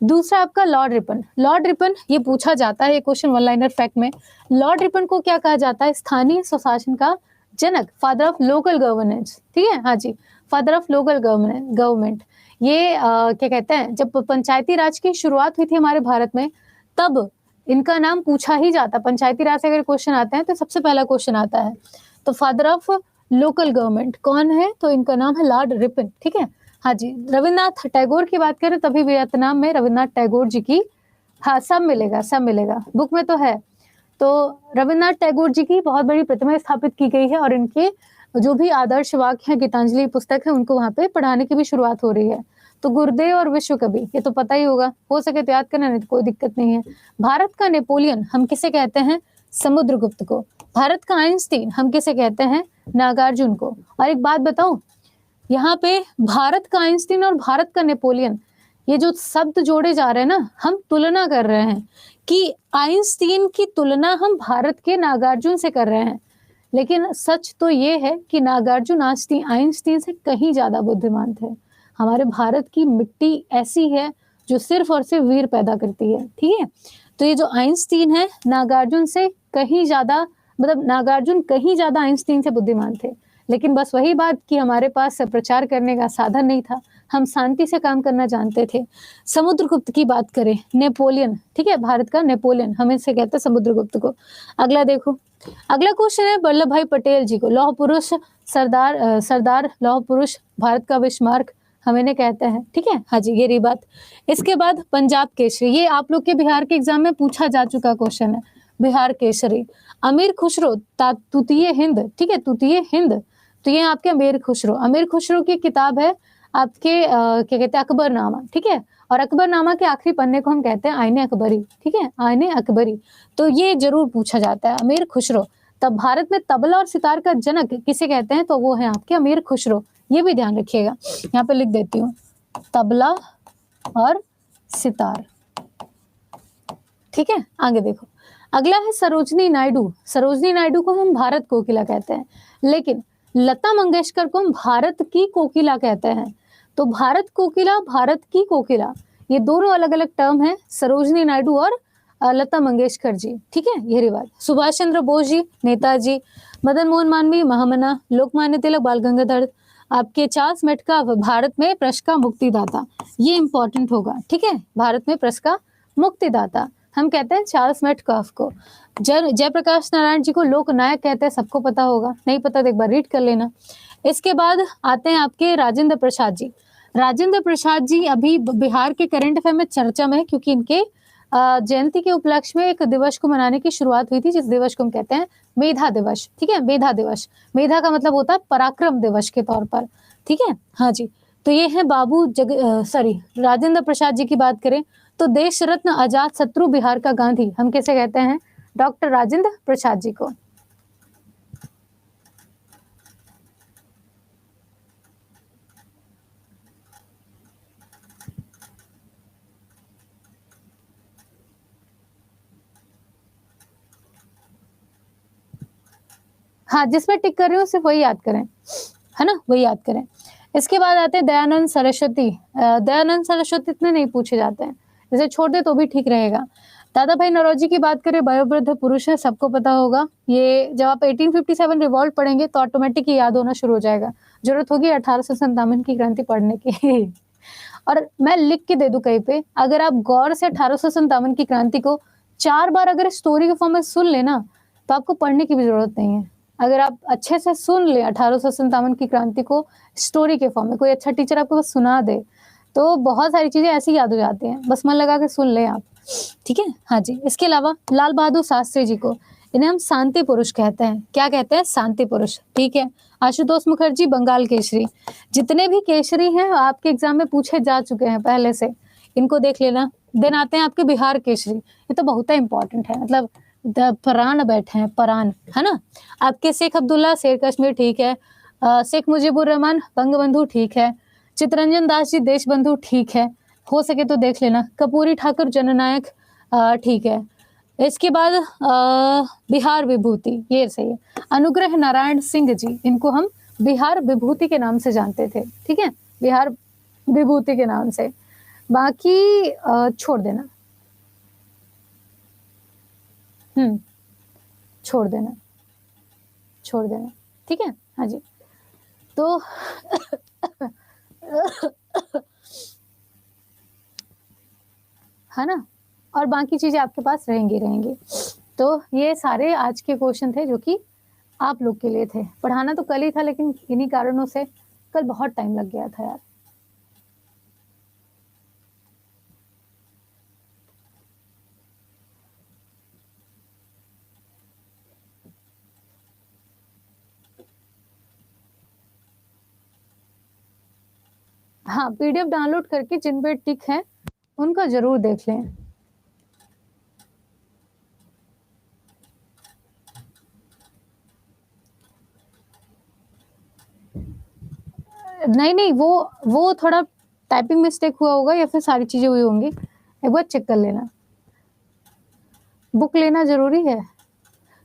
दूसरा आपका लॉर्ड रिपन। लॉर्ड रिपन ये पूछा जाता है, ये क्वेश्चन 1 लाइनर फैक्ट में। लॉर्ड रिपन को क्या कहा जाता है? स्थानीय स्वशासन का जनक, फादर ऑफ लोकल गवर्नेंस, ठीक है, हाँ जी, फादर ऑफ लोकल गवर्नमेंट। ये क्या कहते हैं, जब पंचायती राज की शुरुआत हुई थी हमारे भारत में, तब इनका नाम पूछा ही जाता। पंचायती राज से अगर क्वेश्चन आते हैं तो सबसे पहला क्वेश्चन आता है। तो फादर ऑफ लोकल गवर्नमेंट कौन है? तो इनका नाम है लॉर्ड रिपन, ठीक है, हाँ जी। रविन्द्रनाथ टैगोर की बात करें तभी वियतनाम में रविन्द्रनाथ टैगोर जी की, हाँ, सब मिलेगा, सब मिलेगा, बुक में तो है। तो रविन्द्रनाथ टैगोर जी की बहुत बड़ी प्रतिमा स्थापित की गई है और इनके जो भी आदर्श वाक्य हैं, गीतांजलि पुस्तक है, उनको वहां पे पढ़ाने की भी शुरुआत हो रही है। तो गुरुदेव और विश्व कवि, ये तो पता ही होगा, हो सके तो याद करना, नहीं तो कोई दिक्कत नहीं है। भारत का नेपोलियन हम किसे कहते हैं? समुद्रगुप्त को। भारत का आइंस्टीन हम किसे कहते हैं? नागार्जुन को। और एक बात बताऊं, यहाँ पे भारत का आइंस्टीन और भारत का नेपोलियन, ये जो शब्द जोड़े जा रहे हैं ना, हम तुलना कर रहे हैं कि आइंस्टीन की तुलना हम भारत के नागार्जुन से कर रहे हैं, लेकिन सच तो ये है कि नागार्जुन आइंस्टीन से कहीं ज्यादा बुद्धिमान थे। हमारे भारत की मिट्टी ऐसी है जो सिर्फ और सिर्फ वीर पैदा करती है, ठीक है। तो ये जो आइंस्टीन है, नागार्जुन से कहीं ज्यादा, मतलब नागार्जुन कहीं ज्यादा आइंस्टीन से बुद्धिमान थे, लेकिन बस वही बात कि हमारे पास प्रचार करने का साधन नहीं था, हम शांति से काम करना जानते थे। समुद्रगुप्त की बात करें, नेपोलियन, ठीक है, भारत का नेपोलियन, हम इसे कहते हैं समुद्रगुप्त को। अगला देखो, अगला क्वेश्चन है वल्लभ भाई पटेल जी को, लौह पुरुष, सरदार लौह पुरुष, भारत का बिस्मार्क हम इन्हें कहते हैं, ठीक है। हाँ जी, ये रही बात। इसके बाद पंजाब केसरी, ये आप लोग के बिहार के एग्जाम में पूछा जा चुका क्वेश्चन है, बिहार केसरी। अमीर खुसरो, तूतीय हिंद, ठीक है, तूतीय हिंद, तो ये आपके अमीर खुसरो। अमीर खुसरो की किताब है आपके क्या कहते हैं, अकबरनामा, ठीक है। और अकबरनामा के आखिरी पन्ने को हम कहते हैं आईने अकबरी, ठीक है, आईने अकबरी। तो ये जरूर पूछा जाता है, अमीर खुसरो। तब भारत में तबला और सितार का जनक किसे कहते हैं? तो वो है आपके अमीर खुसरो, ये भी ध्यान रखिएगा। यहाँ पे लिख देती हूँ, तबला और सितार, ठीक है। आगे देखो, अगला है सरोजनी नायडू। सरोजनी नायडू को हम भारत कोकिला कहते हैं, लेकिन लता मंगेशकर को हम भारत की कोकिला कहते हैं। तो भारत कोकिला, भारत की कोकिला, ये दोनों अलग अलग टर्म है, सरोजनी नायडू और लता मंगेशकर जी, ठीक है। ये रिवाज। सुभाष चंद्र बोस जी, नेताजी, मदन मोहन मालवीय, महामना, लोकमान्य तिलक, बाल गंगाधर, आपके चार्ल्स मेटकाफ, भारत में प्रेस का मुक्तिदाता, ये इंपॉर्टेंट होगा, ठीक है। भारत में प्रेस का मुक्तिदाता हम कहते हैं चार्ल्स मेटकाफ को। जयप्रकाश नारायण जी को लोकनायक कहते हैं, सबको पता होगा, नहीं पता तो एक बार रीड कर लेना। इसके बाद आते हैं आपके राजेंद्र प्रसाद जी। राजेंद्र प्रसाद जी अभी बिहार के करंट अफेयर में चर्चा में है, क्योंकि इनके जयंती के उपलक्ष्य में एक दिवस को मनाने की शुरुआत हुई थी, जिस दिवस को हम कहते हैं मेधा दिवस, ठीक है। मेधा दिवस, मेधा का मतलब होता है पराक्रम दिवस के तौर पर, ठीक है। हाँ जी, तो ये है राजेंद्र प्रसाद जी की बात करें तो देश रत्न, अजात शत्रु, बिहार का गांधी, हम किसे कहते हैं? डॉक्टर राजेंद्र प्रसाद जी को। हाँ, जिसमें टिक कर रहे हो सिर्फ वही याद करें, है ना, वही याद करें। इसके बाद आते हैं दयानंद सरस्वती। दयानंद सरस्वती इतने नहीं पूछे जाते हैं, इसे छोड़ दे तो भी ठीक रहेगा। दादा भाई नौरोजी की बात करें, वयोवृद्ध पुरुष है, सबको पता होगा। ये जब आप 1857 रिवॉल्ट पढ़ेंगे तो ऑटोमेटिक ही याद होना शुरू हो जाएगा, जरूरत होगी 1857 की क्रांति पढ़ने की। और मैं लिख के दे दूं कहीं पे, अगर आप गौर से 1857 की क्रांति को 4 बार अगर स्टोरी के फॉर्म में सुन लेना तो आपको पढ़ने की भी जरूरत नहीं है। अगर आप अच्छे से सुन ले 1857 की क्रांति को स्टोरी के फॉर्म में, कोई अच्छा टीचर आपको बस सुना दे, तो बहुत सारी चीजें ऐसी याद हो जाती हैं, बस मन लगा के सुन ले आप, ठीक है। हाँ जी, इसके अलावा लाल बहादुर शास्त्री जी को, इन्हें हम शांति पुरुष कहते हैं। क्या कहते हैं? शांति पुरुष, ठीक है। आशुतोष मुखर्जी, बंगाल केसरी। जितने भी केसरी हैं आपके एग्जाम में पूछे जा चुके हैं पहले से, इनको देख लेना। देन आते हैं आपके बिहार केसरी, ये तो बहुत ही इंपॉर्टेंट है, मतलब परान बैठे हैं, परान, है ना। आपके शेख अब्दुल्ला, शेर कश्मीर, ठीक है। शेख मुजीबुर रहमान, बंगबंधु, ठीक है। चित्तरंजन दास जी, देशबंधु, ठीक है, हो सके तो देख लेना। कपूरी ठाकुर, जननायक, ठीक है। इसके बाद बिहार विभूति, ये सही है। अनुग्रह नारायण सिंह जी, इनको हम बिहार विभूति के नाम से जानते थे, ठीक है, बिहार विभूति के नाम से। बाकी छोड़ देना, छोड़ देना, छोड़ देना, ठीक है। हाँ जी, तो है ना, और बाकी चीजें आपके पास रहेंगी। तो ये सारे आज के क्वेश्चन थे जो कि आप लोग के लिए थे। पढ़ाना तो कल ही था, लेकिन इन्हीं कारणों से कल बहुत टाइम लग गया था यार। हाँ, पीडीएफ डाउनलोड करके जिन पे टिक है उनका जरूर देख लें। नहीं नहीं, वो थोड़ा टाइपिंग मिस्टेक हुआ होगा या फिर सारी चीजें हुई होंगी, एक बार चेक कर लेना। बुक लेना जरूरी है?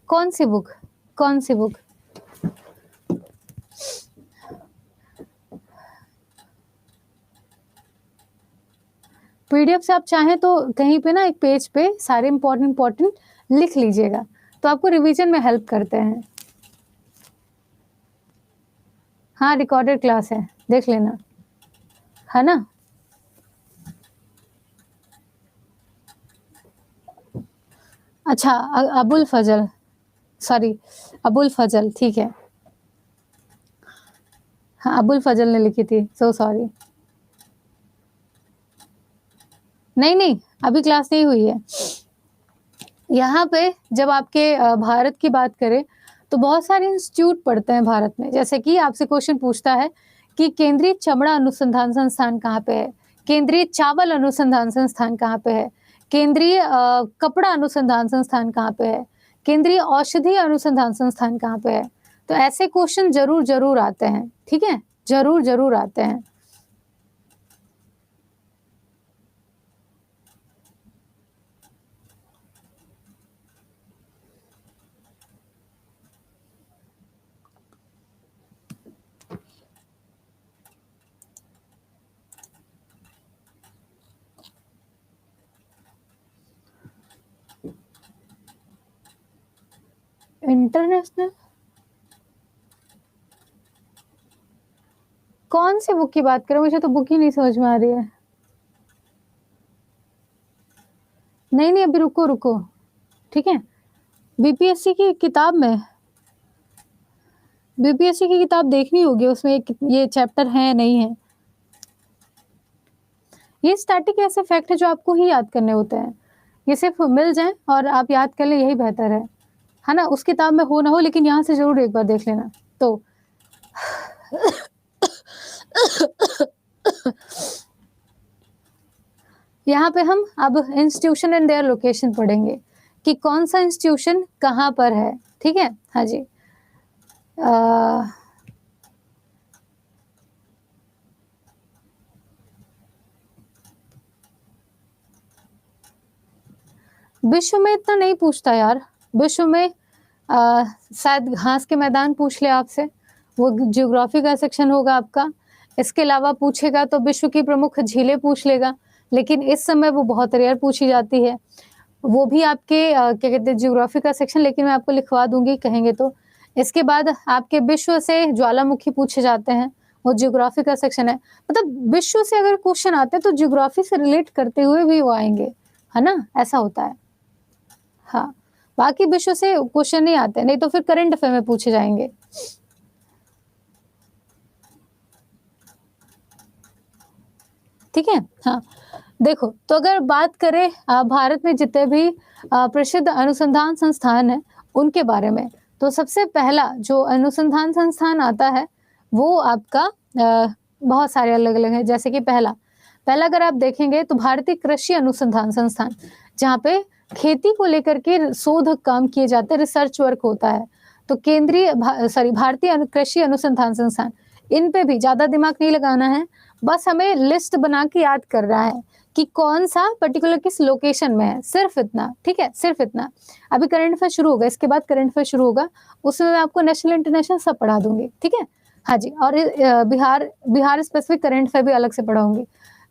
कौन सी बुक? कौन सी बुक? पीडीएफ से आप चाहें तो कहीं पे ना एक पेज पे सारे इंपॉर्टेंट लिख लीजिएगा, तो आपको रिवीजन में हेल्प करते हैं। हाँ, रिकॉर्डेड क्लास है, देख लेना, है ना। अच्छा, अबुल फजल, सॉरी, अबुल फजल, ठीक है। हाँ, अबुल फजल ने लिखी थी, सो सॉरी। नहीं नहीं, अभी क्लास नहीं हुई है। यहाँ पे जब आपके भारत की बात करें तो बहुत सारे इंस्टीट्यूट पढ़ते हैं भारत में, जैसे कि आपसे क्वेश्चन पूछता है कि केंद्रीय चमड़ा अनुसंधान संस्थान कहाँ पे है, केंद्रीय चावल अनुसंधान संस्थान कहाँ पे है, केंद्रीय कपड़ा अनुसंधान संस्थान कहाँ पे है, केंद्रीय औषधि अनुसंधान संस्थान कहाँ पे है। तो ऐसे क्वेश्चन जरूर जरूर आते हैं, ठीक है, जरूर जरूर आते हैं। इंटरनेशनल कौन सी बुक की बात करें, मुझे तो बुक ही नहीं समझ में आ रही है। नहीं नहीं, अभी रुको रुको, ठीक है। बीपीएससी की किताब में, बीपीएससी की किताब देखनी होगी, उसमें ये चैप्टर है नहीं है। ये स्टैटिक ऐसे फैक्ट है जो आपको ही याद करने होते हैं, ये सिर्फ मिल जाए और आप याद कर लें, यही बेहतर है ना। उस किताब में हो ना हो, लेकिन यहाँ से जरूर एक बार देख लेना। तो यहाँ पे हम अब इंस्टीट्यूशन एंड देयर लोकेशन पढ़ेंगे कि कौन सा इंस्टीट्यूशन कहाँ पर है, ठीक है। हाँ जी, विश्व में इतना नहीं पूछता यार, विश्व में शायद घास के मैदान पूछ ले आपसे, वो ज्योग्राफी का सेक्शन होगा आपका। इसके अलावा पूछेगा तो विश्व की प्रमुख झीलें पूछ लेगा, लेकिन इस समय वो बहुत रेयर पूछी जाती है, वो भी आपके क्या कहते हैं ज्योग्राफी का सेक्शन, लेकिन मैं आपको लिखवा दूंगी कहेंगे तो। इसके बाद आपके विश्व से ज्वालामुखी पूछे जाते हैं, वो ज्योग्राफी का सेक्शन है। मतलब विश्व से अगर क्वेश्चन आते हैं तो ज्योग्राफी से रिलेट करते हुए भी वो आएंगे, है ना, ऐसा होता है। हाँ, बाकी विषयों से क्वेश्चन नहीं आते, नहीं तो फिर करंट अफेयर में पूछे जाएंगे। ठीक है, हाँ। देखो, तो अगर बात करें भारत में जितने भी प्रसिद्ध अनुसंधान संस्थान हैं उनके बारे में, तो सबसे पहला जो अनुसंधान संस्थान आता है वो आपका बहुत सारे अलग अलग है। जैसे कि पहला अगर आप देखेंगे तो भारतीय कृषि अनुसंधान संस्थान, जहाँ पे खेती को लेकर के शोध काम किए जाते हैं, रिसर्च वर्क होता है। तो भारतीय कृषि अनुसंधान संस्थान, इन पे भी ज्यादा दिमाग नहीं लगाना है, बस हमें लिस्ट बना के याद कर रहा है कि कौन सा पर्टिकुलर किस लोकेशन में है, सिर्फ इतना, ठीक है, सिर्फ इतना। अभी करंट अफेयर शुरू होगा, इसके बाद करंट अफेयर शुरू होगा, उसमें मैं आपको नेशनल इंटरनेशनल सब पढ़ा दूंगी, ठीक है। हाँ जी, और बिहार स्पेसिफिक करंट अफेयर भी अलग से पढ़ाऊंगी।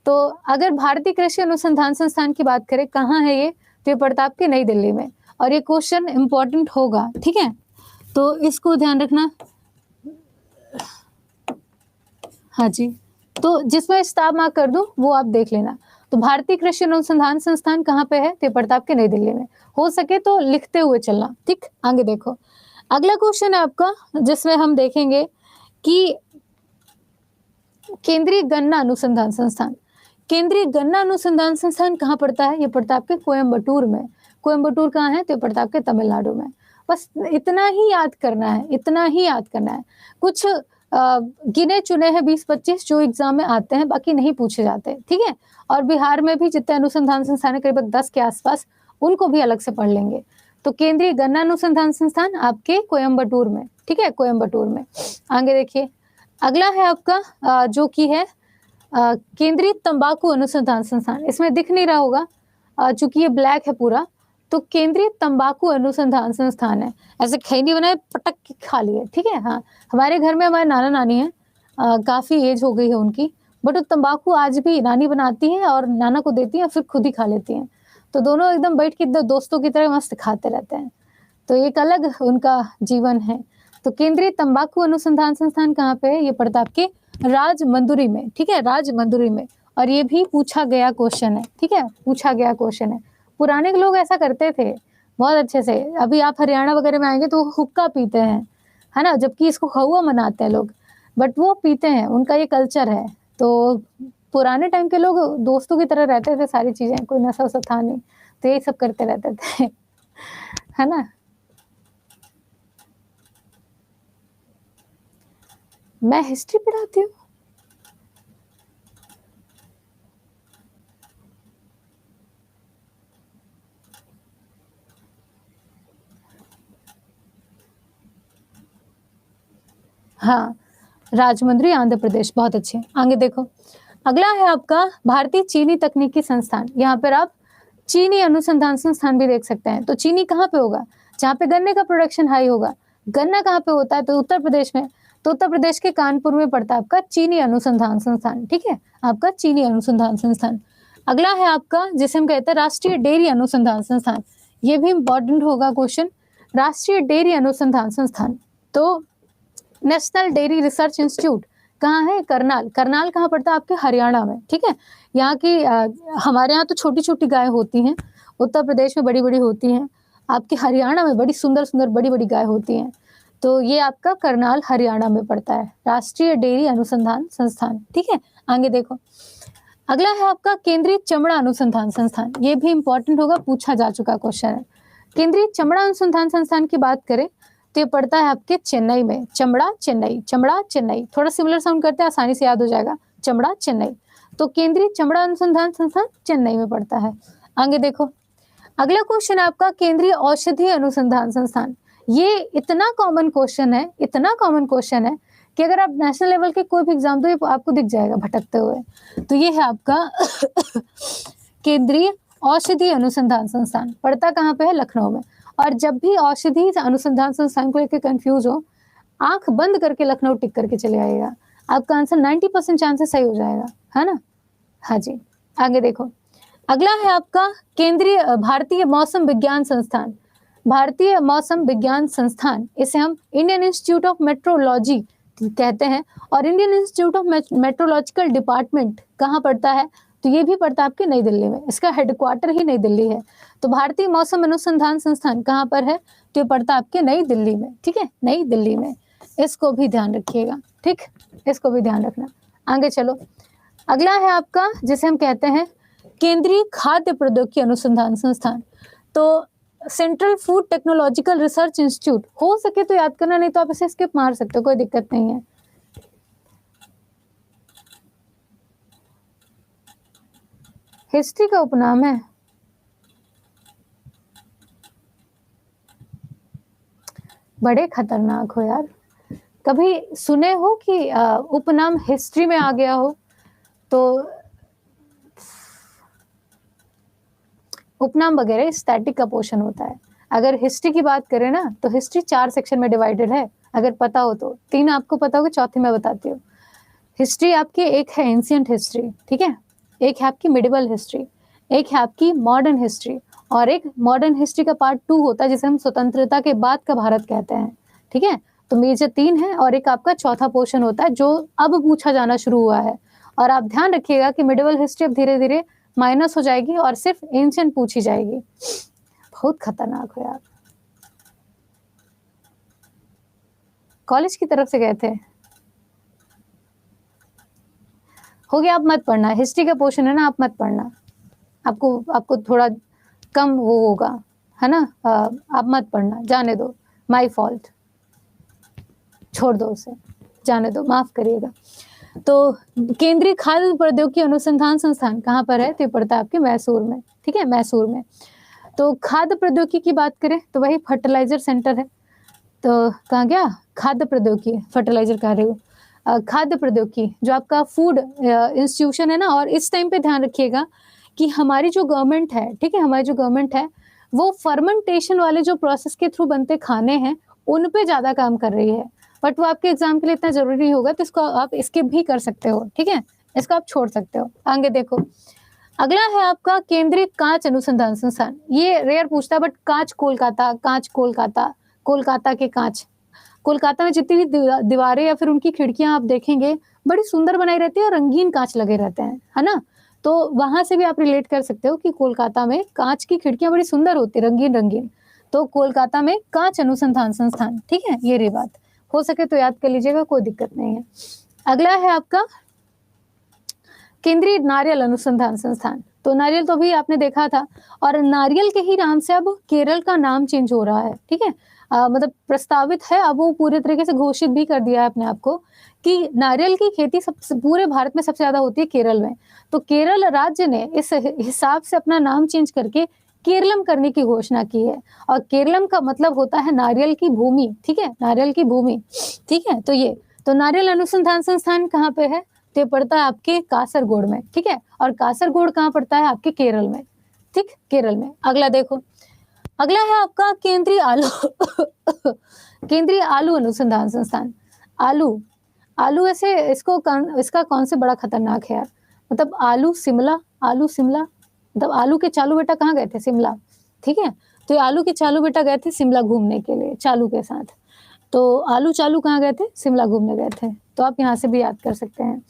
तो अगर भारतीय कृषि अनुसंधान संस्थान की बात करें, कहाँ है ये, तो ये पड़ता है आपके नई दिल्ली में, और ये क्वेश्चन इंपॉर्टेंट होगा, ठीक है, तो इसको ध्यान रखना। हाँ जी, तो जिसमें स्टार मार्क कर दूं वो आप देख लेना। तो भारतीय कृषि अनुसंधान संस्थान कहाँ पे है, तो पड़ता आपके नई दिल्ली में। हो सके तो लिखते हुए चलना, ठीक। आगे देखो, अगला क्वेश्चन है आपका, जिसमें हम देखेंगे कि केंद्रीय गन्ना अनुसंधान संस्थान, केंद्रीय गन्ना अनुसंधान संस्थान कहाँ पड़ता है, ये पड़ता है आपके कोयम्बटूर में। कोयम्बटूर कहाँ है, तो पड़ता है आपके तमिलनाडु में। बस इतना ही याद करना है, इतना ही याद करना है। कुछ गिने चुने हैं 20-25 जो एग्जाम में आते हैं, बाकी नहीं पूछे जाते, ठीक है। और बिहार में भी जितने अनुसंधान संस्थान है करीब 10 के आसपास, उनको भी अलग से पढ़ लेंगे। तो केंद्रीय गन्ना अनुसंधान संस्थान आपके कोयम्बटूर में, ठीक है, कोयम्बटूर में। आगे देखिए, अगला है आपका जो कि है केंद्रीय तंबाकू अनुसंधान संस्थान। इसमें दिख नहीं रहा होगा चूंकि ये ब्लैक है पूरा, तो केंद्रीय तंबाकू अनुसंधान संस्थान है। ऐसे खैनी बनाए पटक के खा लिए, ठीक है। हाँ, हमारे घर में हमारे नाना नानी हैं, काफी एज हो गई है उनकी, बट वो तंबाकू आज भी नानी बनाती है और नाना को देती है, फिर खुद ही खा लेती हैं। तो दोनों एकदम बैठ के दोस्तों की तरह मस्त खाते रहते हैं। तो एक अलग उनका जीवन है। तो केंद्रीय तंबाकू अनुसंधान संस्थान कहाँ पे है? ये पड़ता है आपके राजमंदुरी में, ठीक है, राजमंदुरी में। और ये भी पूछा गया क्वेश्चन है, ठीक है, पूछा गया क्वेश्चन है। पुराने के लोग ऐसा करते थे बहुत अच्छे से। अभी आप हरियाणा वगैरह में आएंगे तो वो हुक्का पीते हैं, है ना, जबकि इसको हवा मनाते हैं लोग, बट वो पीते हैं, उनका ये कल्चर है। तो पुराने टाइम के लोग दोस्तों की तरह रहते थे, सारी चीजें, कोई नशा वसा था नहीं, तो यही सब करते रहते थे है ना। मैं हिस्ट्री पढ़ाती हूँ। हाँ, राजमुंद्री आंध्र प्रदेश, बहुत अच्छे। आगे देखो, अगला है आपका भारतीय चीनी तकनीकी संस्थान। यहाँ पर आप चीनी अनुसंधान संस्थान भी देख सकते हैं। तो चीनी कहाँ पे होगा? जहाँ पे गन्ने का प्रोडक्शन हाई होगा। गन्ना कहाँ पे होता है? तो उत्तर प्रदेश में। तो उत्तर प्रदेश के कानपुर में पड़ता है आपका चीनी अनुसंधान संस्थान, ठीक है, आपका चीनी अनुसंधान संस्थान। अगला है आपका जिसे हम कहते हैं राष्ट्रीय डेयरी अनुसंधान संस्थान। ये भी इंपॉर्टेंट होगा क्वेश्चन, राष्ट्रीय डेयरी अनुसंधान संस्थान। तो नेशनल डेयरी रिसर्च इंस्टीट्यूट कहाँ है? करनाल। करनाल कहाँ पड़ता है? आपके हरियाणा में, ठीक है। यहाँ की हमारे यहाँ तो छोटी छोटी गाय होती हैं, उत्तर प्रदेश में बड़ी बड़ी होती हैं, आपके हरियाणा में बड़ी सुंदर सुंदर बड़ी बड़ी गाय होती हैं। तो ये आपका करनाल हरियाणा में पड़ता है, राष्ट्रीय डेयरी अनुसंधान संस्थान, ठीक है। आगे देखो, अगला है आपका केंद्रीय चमड़ा अनुसंधान संस्थान। ये भी इंपॉर्टेंट होगा, पूछा जा चुका क्वेश्चन है। केंद्रीय चमड़ा अनुसंधान संस्थान की बात करें तो ये पड़ता है आपके चेन्नई में। चमड़ा चेन्नई, चमड़ा चेन्नई, थोड़ा सिमिलर साउंड करते हैं, आसानी से याद हो जाएगा, चमड़ा चेन्नई। तो केंद्रीय चमड़ा अनुसंधान संस्थान चेन्नई में पड़ता है। आगे देखो, अगला क्वेश्चन आपका केंद्रीय औषधि अनुसंधान संस्थान। ये इतना कॉमन क्वेश्चन है, इतना कॉमन क्वेश्चन है कि अगर आप नेशनल लेवल के कोई भी एग्जाम दो, ये आपको दिख जाएगा भटकते हुए। तो ये है आपका केंद्रीय औषधि अनुसंधान संस्थान, पड़ता कहाँ पे है? लखनऊ में। और जब भी औषधि अनुसंधान संस्थान को लेकर कंफ्यूज हो, आंख बंद करके लखनऊ टिक करके चले आइएगा, आपका आंसर 90% चांसेस सही हो जाएगा, है ना। हाँ जी, आगे देखो, अगला है आपका केंद्रीय भारतीय मौसम विज्ञान संस्थान। भारतीय मौसम विज्ञान संस्थान, इसे हम इंडियन इंस्टीट्यूट ऑफ मेट्रोलॉजी कहते हैं। और Indian Institute of meteorological department कहाँ पड़ता है? तो ये भी पड़ता है आपके नई दिल्ली में, इसका हेडक्वार्टर ही नई दिल्ली है। तो भारतीय मौसम अनुसंधान संस्थान कहाँ पर है? तो ये पड़ता है आपके नई दिल्ली में, ठीक है, नई दिल्ली में। इसको भी ध्यान रखिएगा, ठीक, इसको भी ध्यान रखना। आगे चलो, अगला है आपका जिसे हम कहते हैं केंद्रीय खाद्य प्रौद्योगिकी अनुसंधान संस्थान। तो central food technological research institute, हो सके तो याद करना, नहीं तो आप इसे स्किप मार सकते हो, कोई दिक्कत नहीं है। हिस्ट्री का उपनाम है। बड़े खतरनाक हो यार, कभी सुने हो कि उपनाम हिस्ट्री में आ गया हो? तो उपनाम वगैरह स्टैटिक का पोर्शन होता है। अगर हिस्ट्री की बात करें ना, तो हिस्ट्री 4 सेक्शन में डिवाइडेड है, अगर पता हो तो। 3 आपको पता होगा, चौथी मैं बताती हूँ। हिस्ट्री आपकी एक है एंशिएंट हिस्ट्री, ठीक है, एक है आपकी मिडिवल हिस्ट्री, एक है आपकी मॉडर्न हिस्ट्री, और एक मॉडर्न हिस्ट्री का पार्ट 2 होता है जिसे हम स्वतंत्रता के बाद का भारत कहते हैं, ठीक है। तो मेजर 3 है, और एक आपका चौथा पोर्शन होता है जो अब पूछा जाना शुरू हुआ है। और आप ध्यान रखिएगा कि मिडिवल हिस्ट्री अब धीरे धीरे माइनस हो जाएगी और सिर्फ एंशिएंट पूछी जाएगी। बहुत खतरनाक हो यार। कॉलेज की तरफ से गए थे, हो गया, आप मत पढ़ना, हिस्ट्री का पोर्शन है ना, आप मत पढ़ना, आपको थोड़ा कम वो होगा, है ना। आप मत पढ़ना, जाने दो, माय फॉल्ट, छोड़ दो उसे, जाने दो, माफ करिएगा। तो केंद्रीय खाद्य प्रौद्योगिकी अनुसंधान संस्थान कहाँ पर है? तो पड़ता है आपके मैसूर में, ठीक है, मैसूर में। तो खाद्य प्रौद्योगिकी की बात करें तो वही फर्टिलाइजर सेंटर है। तो कहाँ गया? खाद्य प्रौद्योगिकी, फर्टिलाइजर कह रही हूँ। खाद्य प्रौद्योगिकी जो आपका फूड इंस्टीट्यूशन है ना, और इस टाइम पे ध्यान रखिएगा कि हमारी जो गवर्नमेंट है, ठीक है, हमारी जो गवर्नमेंट है वो फर्मेंटेशन वाले जो प्रोसेस के थ्रू बनते खाने हैं उन पे ज़्यादा काम कर रही है। बट वो आपके एग्जाम के लिए इतना ज़रूरी नहीं होगा, तो इसको आप स्किप भी कर सकते हो, ठीक है, इसको आप छोड़ सकते हो। आगे देखो, अगला है आपका केंद्रीय कांच अनुसंधान संस्थान। ये रेयर पूछता है, बट कांच कोलकाता, कांच कोलकाता, कोलकाता के कांच। कोलकाता में जितनी भी दीवारें या फिर उनकी खिड़कियां आप देखेंगे बड़ी सुंदर बनाई रहती है और रंगीन कांच लगे रहते हैं, है ना। तो वहां से भी आप रिलेट कर सकते हो कि कोलकाता में कांच की खिड़कियां बड़ी सुंदर होती है, रंगीन रंगीन। तो कोलकाता में कांच अनुसंधान संस्थान, ठीक है, ये रही बात। हो सके तो याद कर लीजिएगा, कोई दिक्कत नहीं है। अगला है आपका केंद्रीय नारियल अनुसंधान संस्थान। तो नारियल तो भी आपने देखा था, और नारियल के ही नाम से अब केरल का नाम चेंज हो रहा है, ठीक है। मतलब प्रस्तावित है, अब वो पूरे तरीके से घोषित भी कर दिया है अपने आप को कि नारियल की खेती सबसे पूरे भारत में सबसे ज्यादा होती है केरल में। तो केरल राज्य ने इस हिसाब से अपना नाम चेंज करके केरलम करने की घोषणा की है। और केरलम का मतलब होता है नारियल की भूमि, ठीक है, नारियल की भूमि, ठीक है। तो ये तो नारियल अनुसंधान संस्थान कहाँ पे है, तो ये पड़ता है आपके कासरगोड में, ठीक है। और कासरगोड कहाँ पड़ता है, आपके केरल में, ठीक, केरल में। अगला देखो, अगला है आपका केंद्रीय आलू केंद्रीय आलू अनुसंधान संस्थान। आलू, आलू ऐसे इसका कौन से बड़ा खतरनाक है यार। मतलब आलू शिमला, आलू शिमला, मतलब आलू के चालू बेटा कहाँ गए थे, शिमला, ठीक है। तो ये आलू के चालू बेटा गए थे शिमला घूमने के लिए चालू के साथ। तो आलू चालू कहाँ गए थे, शिमला घूमने गए थे। तो आप यहाँ से भी याद कर सकते हैं।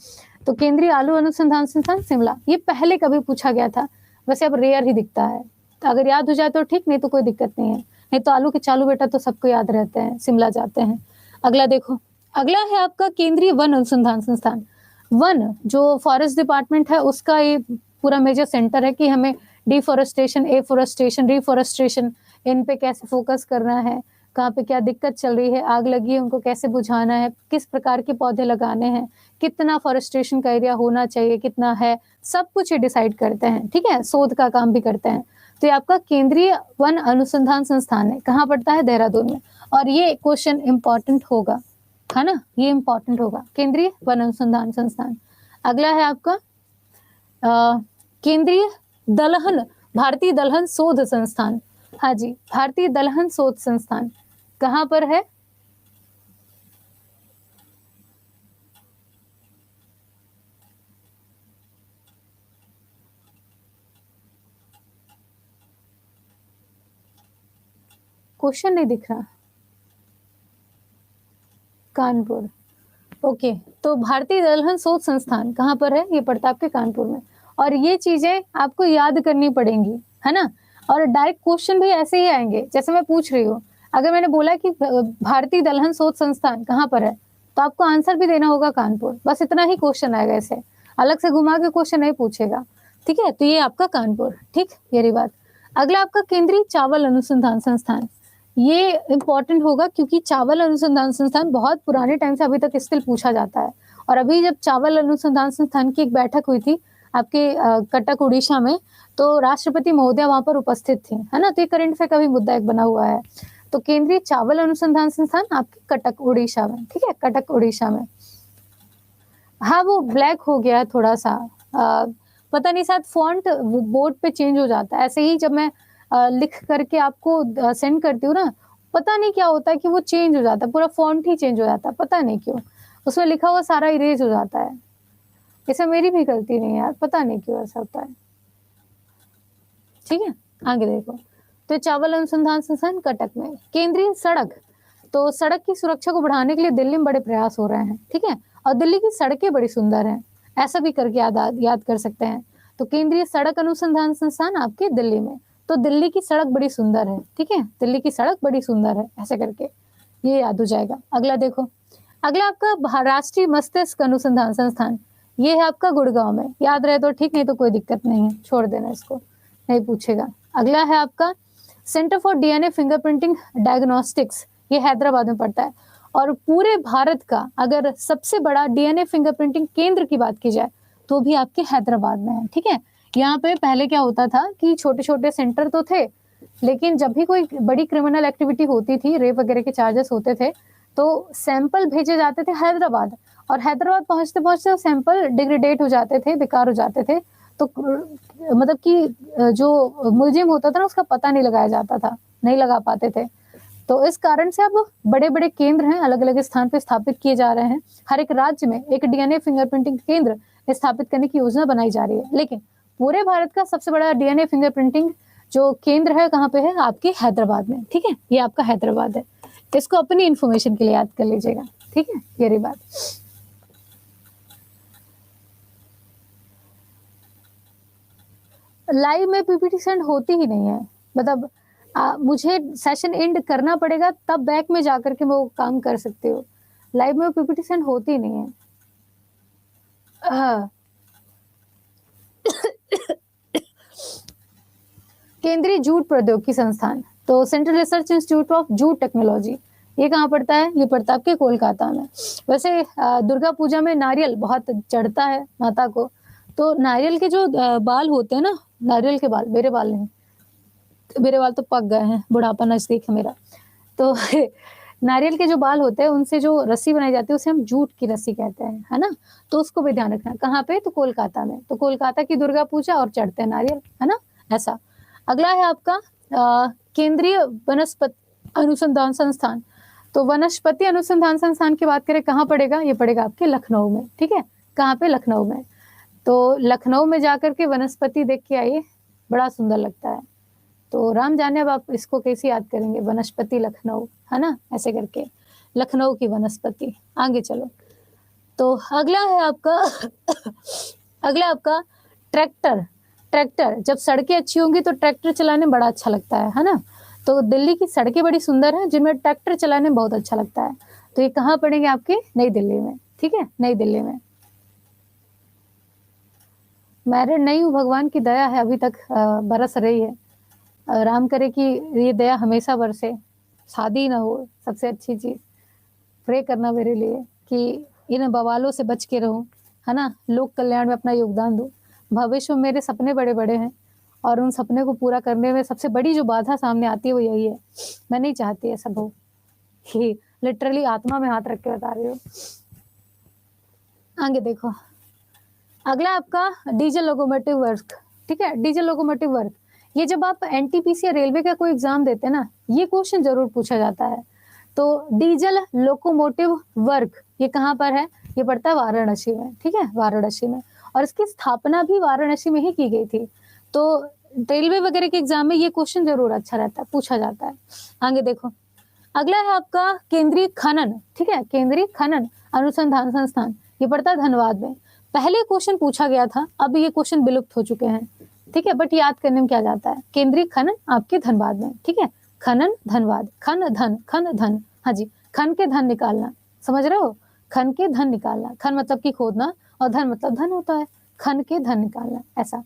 तो केंद्रीय आलू अनुसंधान संस्थान शिमला, ये पहले कभी पूछा गया था, वैसे अब रेयर ही दिखता है। तो अगर याद हो जाए तो ठीक, नहीं तो कोई दिक्कत नहीं है। नहीं तो आलू के चालू बेटा तो सबको याद रहते हैं, शिमला जाते हैं। अगला देखो, अगला है आपका केंद्रीय वन अनुसंधान संस्थान। वन जो फॉरेस्ट डिपार्टमेंट है उसका ये पूरा मेजर सेंटर है कि हमें डिफॉरेस्टेशन, एफॉरेस्टेशन, रिफॉरेस्टेशन, इन पे कैसे फोकस करना है, कहाँ पे क्या दिक्कत चल रही है, आग लगी है उनको कैसे बुझाना है, किस प्रकार के पौधे लगाने हैं, कितना फॉरेस्टेशन का एरिया होना चाहिए, कितना है, सब कुछ ये डिसाइड करते हैं, ठीक है। शोध का काम भी करते हैं। तो ये आपका केंद्रीय वन अनुसंधान संस्थान है, कहाँ पड़ता है, देहरादून में। और ये क्वेश्चन इंपॉर्टेंट होगा, है ना, ये इंपॉर्टेंट होगा, केंद्रीय वन अनुसंधान संस्थान। अगला है आपका केंद्रीय दलहन, भारतीय दलहन शोध संस्थान। हाँ जी, भारतीय दलहन शोध संस्थान कहाँ पर है, क्वेश्चन नहीं दिख रहा, कानपुर, ओके। तो भारतीय दलहन शोध संस्थान कहाँ पर है, ये पड़ता है आपके कानपुर में। और ये चीजें आपको याद करनी पड़ेंगी, है ना। और डायरेक्ट क्वेश्चन भी ऐसे ही आएंगे जैसे मैं पूछ रही हूँ। अगर मैंने बोला कि भारतीय दलहन शोध संस्थान कहाँ पर है, तो आपको आंसर भी देना होगा कानपुर, बस इतना ही क्वेश्चन आएगा, ऐसे अलग से घुमा के क्वेश्चन नहीं पूछेगा, ठीक है। तो ये आपका कानपुर, ठीक, ये रही बात। अगला आपका केंद्रीय चावल अनुसंधान संस्थान, ये इंपॉर्टेंट होगा क्योंकि चावल अनुसंधान संस्थान बहुत पुराने टाइम से अभी तक स्टिल पूछा जाता है। और अभी जब चावल अनुसंधान संस्थान की एक बैठक हुई थी आपके कटक उड़ीसा में, तो राष्ट्रपति महोदय वहां पर उपस्थित थी, है ना। तो ये करंट से कभी मुद्दा एक बना हुआ है। तो केंद्रीय चावल अनुसंधान संस्थान आपके कटक उड़ीसा में, ठीक है, कटक उड़ीसा में। हाँ, वो ब्लैक हो गया है थोड़ा सा, पता नहीं, शायद फॉन्ट बोर्ड पे चेंज हो जाता है। ऐसे ही जब मैं लिख करके आपको सेंड करती हूँ ना, पता नहीं क्या होता है कि वो चेंज हो जाता है, पूरा फॉन्ट ही चेंज हो जाता है, पता नहीं क्यों, उसमें लिखा हुआ सारा इरेज हो जाता है। इसमें मेरी भी गलती नहीं है यार, पता नहीं क्यों ऐसा होता है, ठीक है। आगे देखो, तो चावल अनुसंधान संस्थान कटक में। केंद्रीय सड़क, तो सड़क की सुरक्षा को बढ़ाने के लिए दिल्ली में बड़े प्रयास हो रहे हैं, ठीक है। और दिल्ली की सड़कें बड़ी सुंदर हैं, ऐसा भी करके याद कर सकते हैं। तो केंद्रीय सड़क अनुसंधान संस्थान आपके दिल्ली में। तो दिल्ली की सड़क बड़ी सुंदर है, ठीक है, दिल्ली की सड़क बड़ी सुंदर है, ऐसे करके ये याद हो जाएगा। अगला देखो, अगला आपका राष्ट्रीय मस्तिष्क अनुसंधान संस्थान, ये है आपका गुड़गांव में। याद रहे तो ठीक, नहीं तो कोई दिक्कत नहीं है, छोड़ देना इसको, नहीं पूछेगा। अगला है आपका centre for DNA fingerprinting diagnostics, ये हैदराबाद में पड़ता है। और पूरे भारत का अगर सबसे बड़ा डीएनए फिंगरप्रिंटिंग केंद्र की बात की जाए तो भी आपके हैदराबाद में है, ठीक है। यहाँ पे पहले क्या होता था कि छोटे छोटे सेंटर तो थे, लेकिन जब भी कोई बड़ी क्रिमिनल एक्टिविटी होती थी, रेप वगैरह के चार्जेस होते थे, तो सैंपल भेजे जाते थे हैदराबाद, और हैदराबाद पहुँचते पहुँचते सैंपल डिग्रेडेट हो जाते थे, बेकार हो जाते थे। तो मतलब कि जो म्यूजियम होता था ना उसका पता नहीं लगाया जाता था, नहीं लगा पाते थे। तो इस कारण से अब बड़े-बड़े केंद्र हैं, अलग-अलग स्थान पे स्थापित किए जा रहे हैं। हर एक राज्य में एक डीएनए फिंगरप्रिंटिंग केंद्र स्थापित करने की योजना बनाई जा रही है। लेकिन पूरे भारत का सबसे बड़ा डीएनए फिंगरप्रिंटिंग जो केंद्र है कहाँ पे है? आपके हैदराबाद में, ठीक है? ये आपका हैदराबाद है। इसको अपनी इन्फॉर्मेशन के लिए याद कर लीजिएगा, ठीक है? ये रही बात। लाइव में पीपीटी सेंड होती ही नहीं है। मतलब मुझे सेशन एंड करना पड़ेगा तब बैक में जाकर के मैं वो काम कर सकती हूँ। लाइव में पीपीटी सेंड होती ही नहीं है। हाँ। केंद्रीय जूट प्रौद्योगिकी संस्थान, तो central research institute of jute technology, ये कहाँ पड़ता है? ये पड़ता है आपके कोलकाता में। वैसे दुर्गा पूजा में नारियल बहुत चढ़ता है माता को, तो नारियल के जो बाल होते हैं ना, नारियल के बाल, मेरे बाल नहीं, मेरे बाल तो पक गए हैं, बुढ़ापा नजदीक है मेरा। तो नारियल के जो बाल होते हैं उनसे जो रस्सी बनाई जाती है उसे हम जूट की रस्सी कहते हैं, है ना? तो उसको भी ध्यान रखना। कहाँ पे? तो कोलकाता में। तो कोलकाता की दुर्गा पूजा और चढ़ते हैं नारियल, है ना? ऐसा। अगला है आपका केंद्रीय वनस्पति अनुसंधान संस्थान। तो वनस्पति अनुसंधान संस्थान की बात करें कहाँ पड़ेगा? ये पड़ेगा आपके लखनऊ में, ठीक है? कहाँ पे? लखनऊ में। तो लखनऊ में जाकर के वनस्पति देख के आइए, बड़ा सुंदर लगता है। तो राम जाने अब आप इसको कैसे याद करेंगे? वनस्पति लखनऊ, है ना? ऐसे करके लखनऊ की वनस्पति। आगे चलो। तो अगला है आपका अगला आपका ट्रैक्टर। ट्रैक्टर, जब सड़कें अच्छी होंगी तो ट्रैक्टर चलाने बड़ा अच्छा लगता है ना? तो दिल्ली की सड़कें बड़ी सुंदर हैं जिनमें ट्रैक्टर चलाने बहुत अच्छा लगता है। तो ये कहाँ पड़ेंगे? आपके नई दिल्ली में, ठीक है? नई दिल्ली में। मैरिड नहीं हूँ, भगवान की दया है, अभी तक बरस रही है। राम करे कि ये दया हमेशा बरसे, शादी ना हो, सबसे अच्छी चीज़। प्रे करना मेरे लिए कि इन बवालों से बच के रहूँ, है ना? लोक कल्याण में अपना योगदान दूँ। भविष्य में मेरे सपने बड़े-बड़े हैं और उन सपने को पूरा करने में सबसे बड़ी जो बाधा सामने आती है वो यही है। मैं नहीं चाहती ऐसा हो, कि लिटरली आत्मा में हाथ रख के बता रही हूँ। आगे देखो। अगला आपका डीजल लोकोमोटिव वर्क, ठीक है? डीजल लोकोमोटिव वर्क, ये जब आप एनटीपीसी या रेलवे का कोई एग्जाम देते हैं ना, ये क्वेश्चन जरूर पूछा जाता है। तो डीजल लोकोमोटिव वर्क ये कहाँ पर है? ये पड़ता है वाराणसी में, ठीक है? वाराणसी में। और इसकी स्थापना भी वाराणसी में ही की गई थी। तो रेलवे वगैरह के एग्जाम में ये क्वेश्चन जरूर अच्छा रहता है, पूछा जाता है। आगे देखो। अगला है आपका केंद्रीय खनन, ठीक है? केंद्रीय खनन अनुसंधान संस्थान, ये पड़ता है धनबाद में। पहले क्वेश्चन पूछा गया था, अब ये क्वेश्चन विलुप्त हो चुके हैं, ठीक है? बट याद करने में क्या जाता है? केंद्रीय खनन आपके धनबाद में, ठीक है? खनन धनबाद, खन धन, हाँ जी, खन के धन निकालना, समझ रहे हो? खन के धन निकालना, खन मतलब कि खोदना और धन मतलब धन होता है, खन के धन निकालना, ऐसा।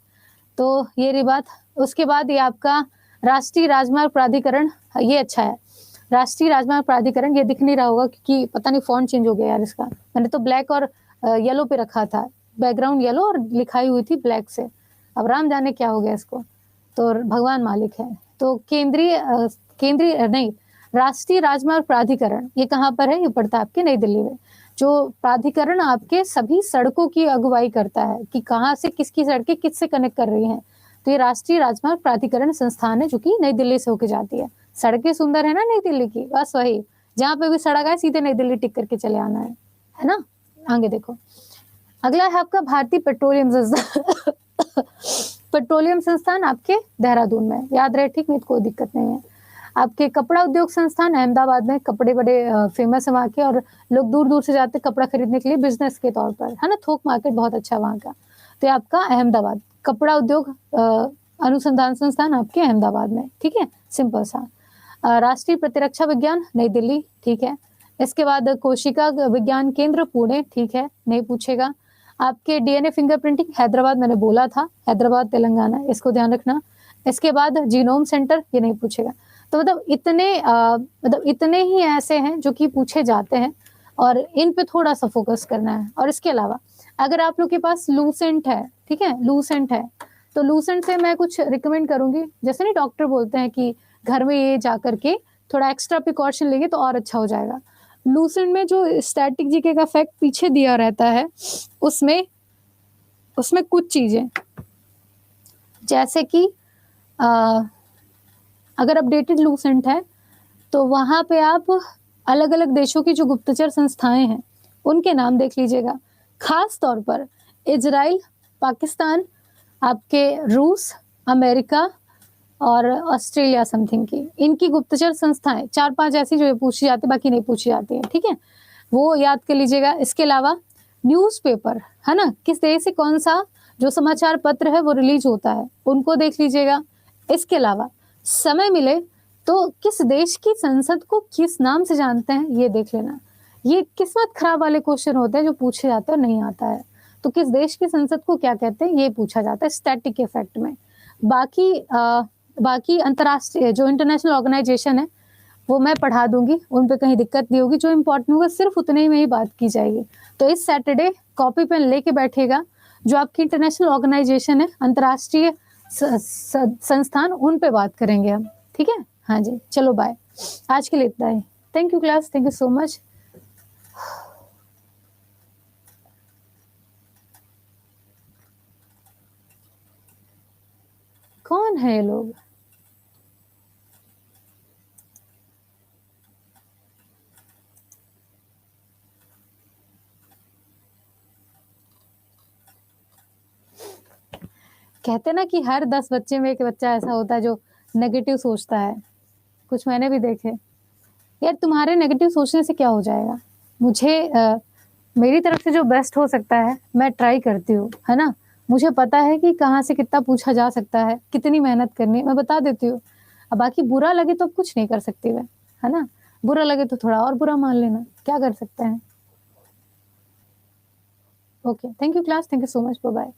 तो ये रही बात। उसके बाद ये आपका राष्ट्रीय राजमार्ग प्राधिकरण, ये अच्छा है। राष्ट्रीय राजमार्ग प्राधिकरण, ये दिख नहीं रहा होगा क्योंकि पता नहीं फॉन्ट चेंज हो गया यार इसका। मैंने तो ब्लैक और येलो पे रखा था, बैकग्राउंड येलो और लिखाई हुई थी ब्लैक से। अब राम जाने क्या हो गया इसको, तो भगवान मालिक है। तो केंद्रीय नहीं, राष्ट्रीय राजमार्ग प्राधिकरण ये कहाँ पर है? ये पड़ता है आपके नई दिल्ली में। जो प्राधिकरण आपके सभी सड़कों की अगुवाई करता है कि कहाँ से किसकी सड़कें किससे कनेक्ट कर रही हैं। तो ये राष्ट्रीय राजमार्ग प्राधिकरण संस्थान है जो कि नई दिल्ली से होके जाती है। सड़कें सुंदर है ना नई दिल्ली की, बस वही, जहाँ पे भी सड़क है सीधे नई दिल्ली टिक करके चले आना है ना? आगे देखो। अगला है आपका भारतीय पेट्रोलियम संस्थान पेट्रोलियम संस्थान आपके देहरादून में, याद रहे, ठीक? नहीं, कोई दिक्कत नहीं है। आपके कपड़ा उद्योग संस्थान अहमदाबाद में, कपड़े बड़े फेमस है वहाँ के और लोग दूर दूर से जाते हैं कपड़ा खरीदने के लिए बिजनेस के तौर पर, है ना? थोक मार्केट बहुत अच्छा है वहाँ का। तो ये आपका अहमदाबाद कपड़ा उद्योग अनुसंधान संस्थान आपके अहमदाबाद में, ठीक है? सिंपल सा। राष्ट्रीय प्रतिरक्षा विज्ञान नई दिल्ली, ठीक है? इसके बाद कोशिका विज्ञान केंद्र पुणे, ठीक है? नहीं पूछेगा। आपके डीएनए फिंगरप्रिंटिंग हैदराबाद, मैंने बोला था हैदराबाद तेलंगाना, इसको ध्यान रखना। इसके बाद जीनोम सेंटर, ये नहीं पूछेगा। तो मतलब इतने ही ऐसे हैं जो कि पूछे जाते हैं और इन पे थोड़ा सा फोकस करना है। और इसके अलावा अगर आप लोग के पास लूसेंट है, ठीक है? लूसेंट है तो लूसेंट से मैं कुछ रिकमेंड करूंगी। जैसे नहीं डॉक्टर बोलते हैं कि घर में ये जा करके थोड़ा एक्स्ट्रा प्रिकॉशन लेंगे तो और अच्छा हो जाएगा। लूसेंट में जो स्टैटिक जीके का फैक्ट पीछे दिया रहता है उसमें कुछ चीजें जैसे कि अगर अपडेटेड लूसेंट है तो वहां पे आप अलग अलग देशों की जो गुप्तचर संस्थाएं हैं उनके नाम देख लीजिएगा, खास तौर पर इजराइल, पाकिस्तान, आपके रूस, अमेरिका और ऑस्ट्रेलिया समथिंग की, इनकी गुप्तचर संस्थाएं 4-5 ऐसी जो पूछी जाती है, बाकी नहीं पूछी जाती है, ठीक है, वो याद कर लीजिएगा। इसके अलावा न्यूज़पेपर है ना, किस देश से कौन सा जो समाचार पत्र है वो रिलीज होता है, उनको देख लीजिएगा। इसके अलावा समय मिले तो किस देश की संसद को किस नाम से जानते हैं ये देख लेना। ये किस्मत खराब वाले क्वेश्चन होते हैं जो पूछे जाते हैं और नहीं आता है, तो किस देश की संसद को क्या कहते हैं ये पूछा जाता है स्टैटिक इफेक्ट में। बाकी अंतर्राष्ट्रीय जो इंटरनेशनल ऑर्गेनाइजेशन है वो मैं पढ़ा दूंगी, उन पे कहीं दिक्कत नहीं होगी, जो इम्पोर्टेंट होगा सिर्फ उतने ही में ही बात की जाएगी। तो इस सैटरडे कॉपी पेन लेके बैठेगा, जो आपकी इंटरनेशनल ऑर्गेनाइजेशन है, अंतर्राष्ट्रीय संस्थान, उन पे बात करेंगे हम, ठीक है। हाँ जी, चलो बाय, आज के लिए इतना ही। Thank you class, thank you so much. कौन है ये लोग? कहते ना कि हर 10 बच्चे में एक बच्चा ऐसा होता है जो नेगेटिव सोचता है, कुछ मैंने भी देखे। यार तुम्हारे नेगेटिव सोचने से क्या हो जाएगा, मुझे मेरी तरफ से जो बेस्ट हो सकता है मैं ट्राई करती हूँ, है ना। मुझे पता है कि कहाँ से कितना पूछा जा सकता है, कितनी मेहनत करनी है, मैं बता देती हूँ। अब बाकी बुरा लगे तो कुछ नहीं कर सकती मैं, है ना। बुरा लगे तो थोड़ा और बुरा मान लेना, क्या कर सकते हैं। Okay, thank you class, thank you so much, bye bye.